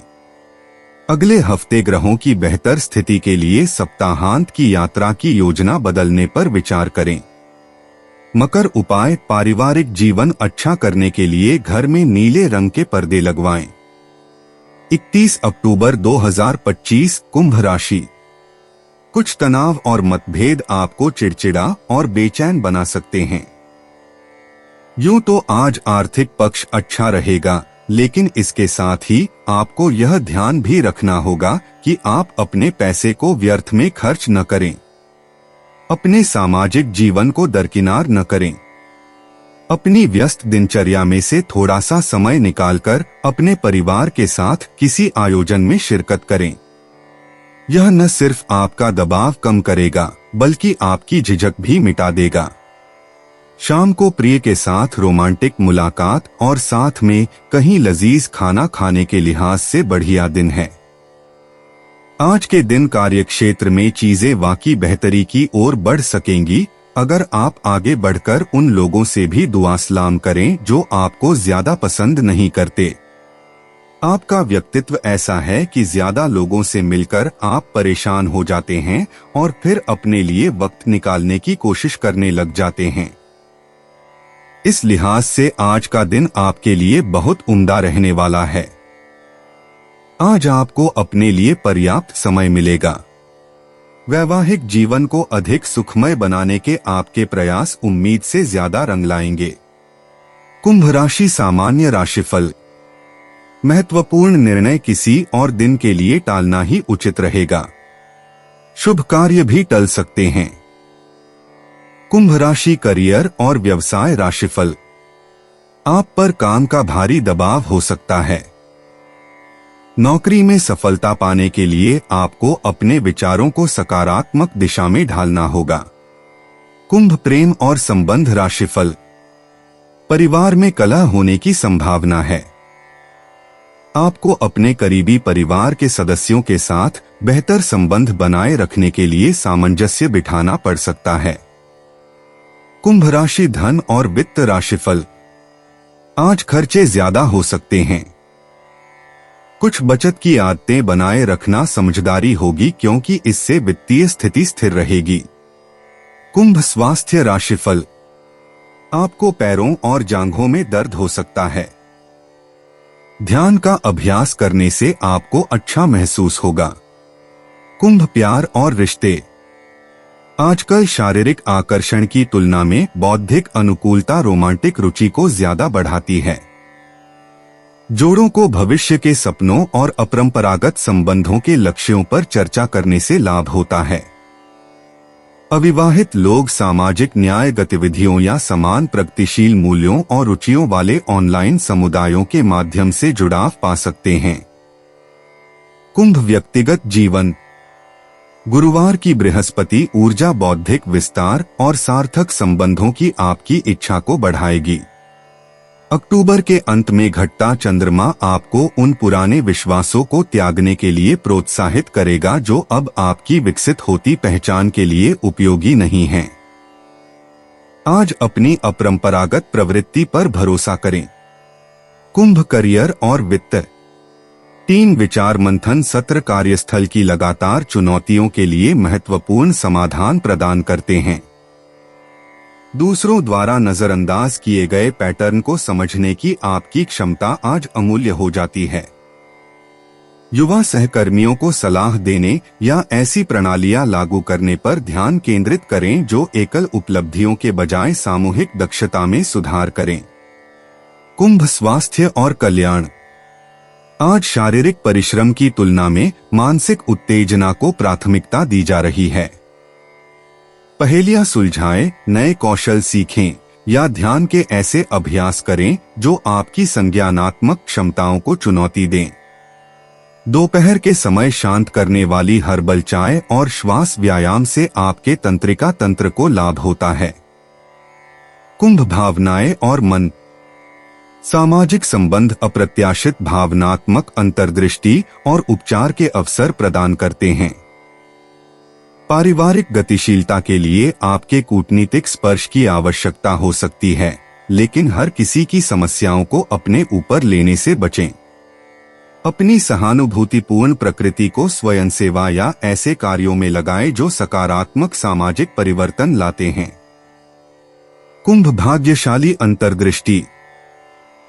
अगले हफ्ते ग्रहों की बेहतर स्थिति के लिए सप्ताहांत की यात्रा की योजना बदलने पर विचार करें। मकर उपाय। पारिवारिक जीवन अच्छा करने के लिए घर में नीले रंग के पर्दे लगवाएं। 31 अक्टूबर 2025 कुंभ राशि। कुछ तनाव और मतभेद आपको चिड़चिड़ा और बेचैन बना सकते हैं। यूं तो आज आर्थिक पक्ष अच्छा रहेगा, लेकिन इसके साथ ही आपको यह ध्यान भी रखना होगा कि आप अपने पैसे को व्यर्थ में खर्च न करें। अपने सामाजिक जीवन को दरकिनार न करें। अपनी व्यस्त दिनचर्या में से थोड़ा सा समय निकालकर अपने परिवार के साथ किसी आयोजन में शिरकत करें। यह न सिर्फ आपका दबाव कम करेगा, बल्कि आपकी झिझक भी मिटा देगा। शाम को प्रिय के साथ रोमांटिक मुलाकात और साथ में कहीं लजीज खाना खाने के लिहाज से बढ़िया दिन है। आज के दिन कार्यक्षेत्र में चीजें वाकई बेहतरी की ओर बढ़ सकेंगी, अगर आप आगे बढ़कर उन लोगों से भी दुआ सलाम करें जो आपको ज्यादा पसंद नहीं करते। आपका व्यक्तित्व ऐसा है कि ज्यादा लोगों से मिलकर आप परेशान हो जाते हैं और फिर अपने लिए वक्त निकालने की कोशिश करने लग जाते हैं। इस लिहाज से आज का दिन आपके लिए बहुत उम्दा रहने वाला है। आज आपको अपने लिए पर्याप्त समय मिलेगा। वैवाहिक जीवन को अधिक सुखमय बनाने के आपके प्रयास उम्मीद से ज्यादा रंग लाएंगे। कुंभ राशि सामान्य राशिफल। महत्वपूर्ण निर्णय किसी और दिन के लिए टालना ही उचित रहेगा। शुभ कार्य भी टल सकते हैं। कुंभ राशि करियर और व्यवसाय राशिफल। आप पर काम का भारी दबाव हो सकता है। नौकरी में सफलता पाने के लिए आपको अपने विचारों को सकारात्मक दिशा में ढालना होगा। कुंभ प्रेम और संबंध राशिफल। परिवार में कलह होने की संभावना है। आपको अपने करीबी परिवार के सदस्यों के साथ बेहतर संबंध बनाए रखने के लिए सामंजस्य बिठाना पड़ सकता है। कुंभ राशि धन और वित्त राशिफल। आज खर्चे ज्यादा हो सकते हैं। कुछ बचत की आदतें बनाए रखना समझदारी होगी, क्योंकि इससे वित्तीय स्थिति स्थिर रहेगी। कुंभ स्वास्थ्य राशिफल। आपको पैरों और जांघों में दर्द हो सकता है। ध्यान का अभ्यास करने से आपको अच्छा महसूस होगा। कुंभ प्यार और रिश्ते। आजकल शारीरिक आकर्षण की तुलना में बौद्धिक अनुकूलता रोमांटिक रुचि को ज्यादा बढ़ाती है। जोड़ों को भविष्य के सपनों और अपरंपरागत संबंधों के लक्ष्यों पर चर्चा करने से लाभ होता है। अविवाहित लोग सामाजिक न्याय गतिविधियों या समान प्रगतिशील मूल्यों और रुचियों वाले ऑनलाइन समुदायों के माध्यम से जुड़ाव पा सकते हैं। कुंभ व्यक्तिगत जीवन। गुरुवार की बृहस्पति ऊर्जा बौद्धिक विस्तार और सार्थक संबंधों की आपकी इच्छा को बढ़ाएगी। अक्टूबर के अंत में घटता चंद्रमा आपको उन पुराने विश्वासों को त्यागने के लिए प्रोत्साहित करेगा जो अब आपकी विकसित होती पहचान के लिए उपयोगी नहीं हैं। आज अपनी अपरंपरागत प्रवृत्ति पर भरोसा करें। कुंभ करियर और वित्त। 3 विचार मंथन सत्र कार्यस्थल की लगातार चुनौतियों के लिए महत्वपूर्ण समाधान प्रदान करते हैं। दूसरों द्वारा नजरअंदाज किए गए पैटर्न को समझने की आपकी क्षमता आज अमूल्य हो जाती है। युवा सहकर्मियों को सलाह देने या ऐसी प्रणालियां लागू करने पर ध्यान केंद्रित करें जो एकल उपलब्धियों के बजाय सामूहिक दक्षता में सुधार करें। कुंभ स्वास्थ्य और कल्याण। आज शारीरिक परिश्रम की तुलना में मानसिक उत्तेजना को प्राथमिकता दी जा रही है। पहेलियां सुलझाएं, नए कौशल सीखें या ध्यान के ऐसे अभ्यास करें जो आपकी संज्ञानात्मक क्षमताओं को चुनौती दें। दोपहर के समय शांत करने वाली हर्बल चाय और श्वास व्यायाम से आपके तंत्रिका तंत्र को लाभ होता है। कुंभ भावनाएं और मन। सामाजिक संबंध अप्रत्याशित भावनात्मक अंतर्दृष्टि और उपचार के अवसर प्रदान करते हैं। पारिवारिक गतिशीलता के लिए आपके कूटनीतिक स्पर्श की आवश्यकता हो सकती है, लेकिन हर किसी की समस्याओं को अपने ऊपर लेने से बचें। अपनी सहानुभूतिपूर्ण प्रकृति को स्वयंसेवा या ऐसे कार्यों में लगाएं जो सकारात्मक सामाजिक परिवर्तन लाते हैं। कुंभ भाग्यशाली अंतर्दृष्टि।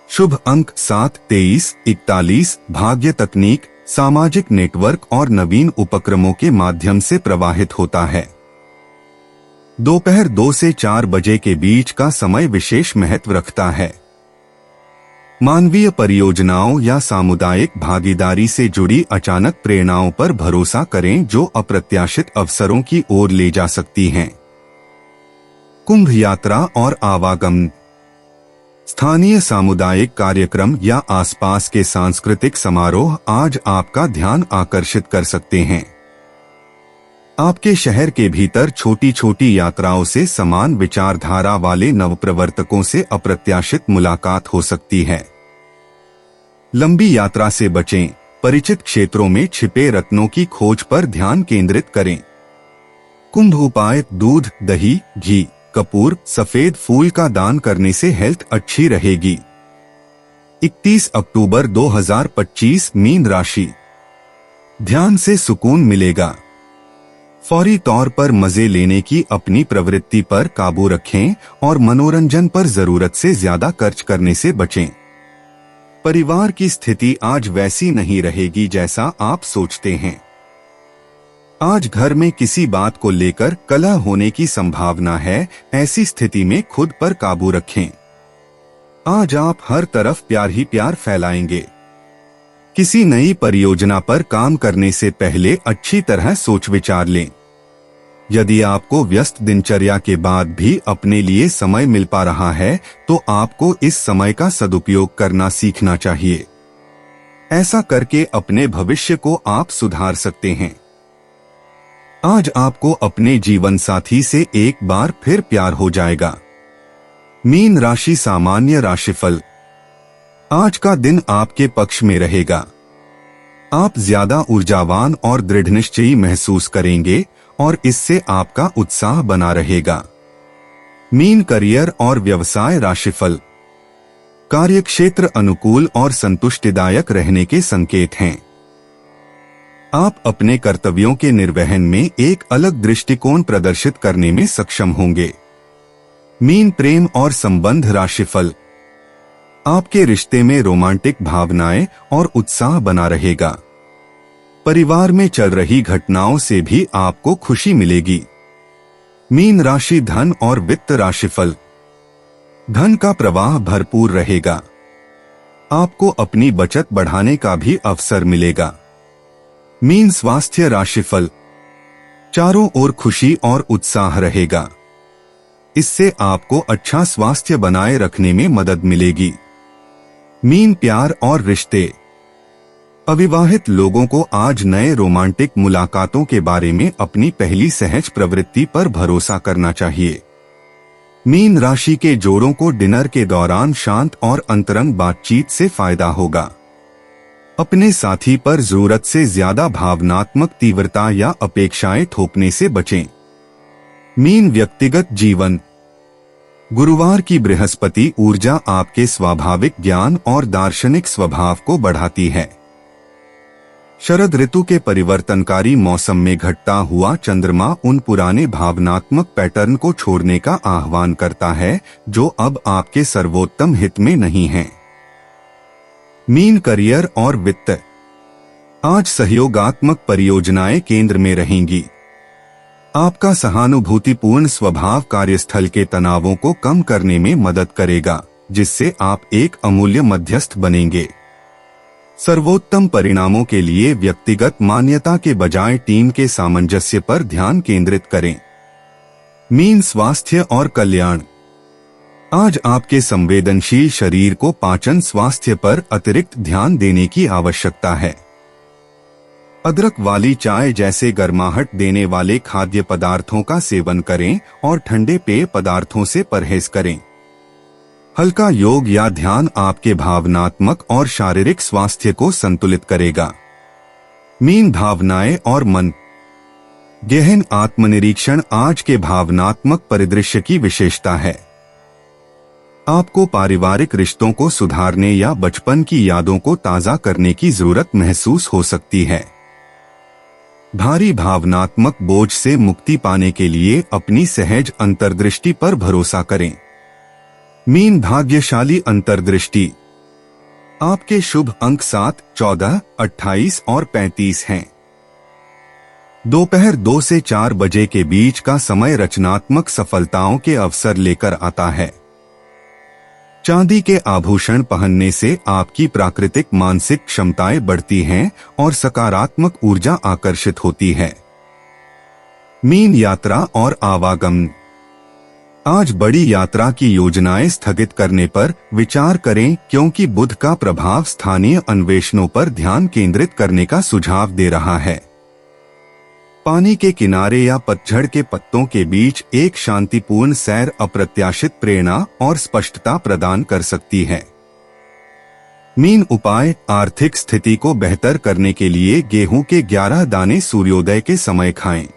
शुभ अंक 7, 23, 41। भाग्य तकनीक, सामाजिक नेटवर्क और नवीन उपक्रमों के माध्यम से प्रवाहित होता है। दोपहर 2 से 4 बजे के बीच का समय विशेष महत्व रखता है। मानवीय परियोजनाओं या सामुदायिक भागीदारी से जुड़ी अचानक प्रेरणाओं पर भरोसा करें जो अप्रत्याशित अवसरों की ओर ले जा सकती हैं। कुंभ यात्रा और आवागमन। स्थानीय सामुदायिक कार्यक्रम या आसपास के सांस्कृतिक समारोह आज आपका ध्यान आकर्षित कर सकते हैं। आपके शहर के भीतर छोटी छोटी यात्राओं से समान विचारधारा वाले नवप्रवर्तकों से अप्रत्याशित मुलाकात हो सकती है। लंबी यात्रा से बचें, परिचित क्षेत्रों में छिपे रत्नों की खोज पर ध्यान केंद्रित करें। कुंभ उपाय, दूध, दही, घी, कपूर, सफेद फूल का दान करने से हेल्थ अच्छी रहेगी। 31 अक्टूबर 2025 मीन राशि। ध्यान से सुकून मिलेगा। फौरी तौर पर मजे लेने की अपनी प्रवृत्ति पर काबू रखें और मनोरंजन पर जरूरत से ज्यादा खर्च करने से बचें। परिवार की स्थिति आज वैसी नहीं रहेगी जैसा आप सोचते हैं। आज घर में किसी बात को लेकर कलह होने की संभावना है। ऐसी स्थिति में खुद पर काबू रखें। आज आप हर तरफ प्यार ही प्यार फैलाएंगे। किसी नई परियोजना पर काम करने से पहले अच्छी तरह सोच विचार लें। यदि आपको व्यस्त दिनचर्या के बाद भी अपने लिए समय मिल पा रहा है तो आपको इस समय का सदुपयोग करना सीखना चाहिए। ऐसा करके अपने भविष्य को आप सुधार सकते हैं। आज आपको अपने जीवन साथी से एक बार फिर प्यार हो जाएगा। मीन राशि सामान्य राशिफल। आज का दिन आपके पक्ष में रहेगा। आप ज्यादा ऊर्जावान और दृढ़निश्चयी महसूस करेंगे और इससे आपका उत्साह बना रहेगा। मीन करियर और व्यवसाय राशिफल। कार्यक्षेत्र अनुकूल और संतुष्टिदायक रहने के संकेत हैं। आप अपने कर्तव्यों के निर्वहन में एक अलग दृष्टिकोण प्रदर्शित करने में सक्षम होंगे। मीन प्रेम और संबंध राशिफल। आपके रिश्ते में रोमांटिक भावनाएं और उत्साह बना रहेगा। परिवार में चल रही घटनाओं से भी आपको खुशी मिलेगी। मीन राशि धन और वित्त राशिफल। धन का प्रवाह भरपूर रहेगा। आपको अपनी बचत बढ़ाने का भी अवसर मिलेगा। मीन स्वास्थ्य राशिफल। चारों ओर खुशी और उत्साह रहेगा। इससे आपको अच्छा स्वास्थ्य बनाए रखने में मदद मिलेगी। मीन प्यार और रिश्ते। अविवाहित लोगों को आज नए रोमांटिक मुलाकातों के बारे में अपनी पहली सहज प्रवृत्ति पर भरोसा करना चाहिए। मीन राशि के जोड़ों को डिनर के दौरान शांत और अंतरंग बातचीत से फायदा होगा। अपने साथी पर जरूरत से ज्यादा भावनात्मक तीव्रता या अपेक्षाएं थोपने से बचें। मीन व्यक्तिगत जीवन। गुरुवार की बृहस्पति ऊर्जा आपके स्वाभाविक ज्ञान और दार्शनिक स्वभाव को बढ़ाती है। शरद ऋतु के परिवर्तनकारी मौसम में घटता हुआ चंद्रमा उन पुराने भावनात्मक पैटर्न को छोड़ने का आह्वान करता है जो अब आपके सर्वोत्तम हित में नहीं हैं। मीन करियर और वित्त। आज सहयोगात्मक परियोजनाएं केंद्र में रहेंगी। आपका सहानुभूतिपूर्ण स्वभाव कार्यस्थल के तनावों को कम करने में मदद करेगा, जिससे आप एक अमूल्य मध्यस्थ बनेंगे। सर्वोत्तम परिणामों के लिए व्यक्तिगत मान्यता के बजाय टीम के सामंजस्य पर ध्यान केंद्रित करें। मीन स्वास्थ्य और कल्याण। आज आपके संवेदनशील शरीर को पाचन स्वास्थ्य पर अतिरिक्त ध्यान देने की आवश्यकता है। अदरक वाली चाय जैसे गर्माहट देने वाले खाद्य पदार्थों का सेवन करें और ठंडे पेय पदार्थों से परहेज करें। हल्का योग या ध्यान आपके भावनात्मक और शारीरिक स्वास्थ्य को संतुलित करेगा। मीन भावनाएं और मन। गहन आत्मनिरीक्षण आज के भावनात्मक परिदृश्य की विशेषता है। आपको पारिवारिक रिश्तों को सुधारने या बचपन की यादों को ताज़ा करने की जरूरत महसूस हो सकती है। भारी भावनात्मक बोझ से मुक्ति पाने के लिए अपनी सहज अंतर्दृष्टि पर भरोसा करें। मीन भाग्यशाली अंतर्दृष्टि। आपके शुभ अंक 7, 14, 28 और 35 हैं। दोपहर 2 से 4 बजे के बीच का समय रचनात्मक सफलताओं के अवसर लेकर आता है। चांदी के आभूषण पहनने से आपकी प्राकृतिक मानसिक क्षमताएं बढ़ती हैं और सकारात्मक ऊर्जा आकर्षित होती है। मीन यात्रा और आवागमन। आज बड़ी यात्रा की योजनाएं स्थगित करने पर विचार करें, क्योंकि बुध का प्रभाव स्थानीय अन्वेषणों पर ध्यान केंद्रित करने का सुझाव दे रहा है। पानी के किनारे या पतझड़ के पत्तों के बीच एक शांतिपूर्ण सैर अप्रत्याशित प्रेरणा और स्पष्टता प्रदान कर सकती है। मीन उपाय। आर्थिक स्थिति को बेहतर करने के लिए गेहूं के 11 दाने सूर्योदय के समय खाएं।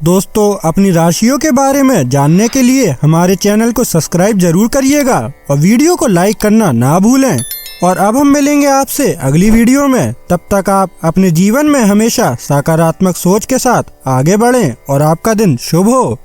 दोस्तों, अपनी राशियों के बारे में जानने के लिए हमारे चैनल को सब्सक्राइब जरूर करिएगा और वीडियो को लाइक करना ना भूलें। और अब हम मिलेंगे आपसे अगली वीडियो में। तब तक आप अपने जीवन में हमेशा सकारात्मक सोच के साथ आगे बढ़ें और आपका दिन शुभ हो।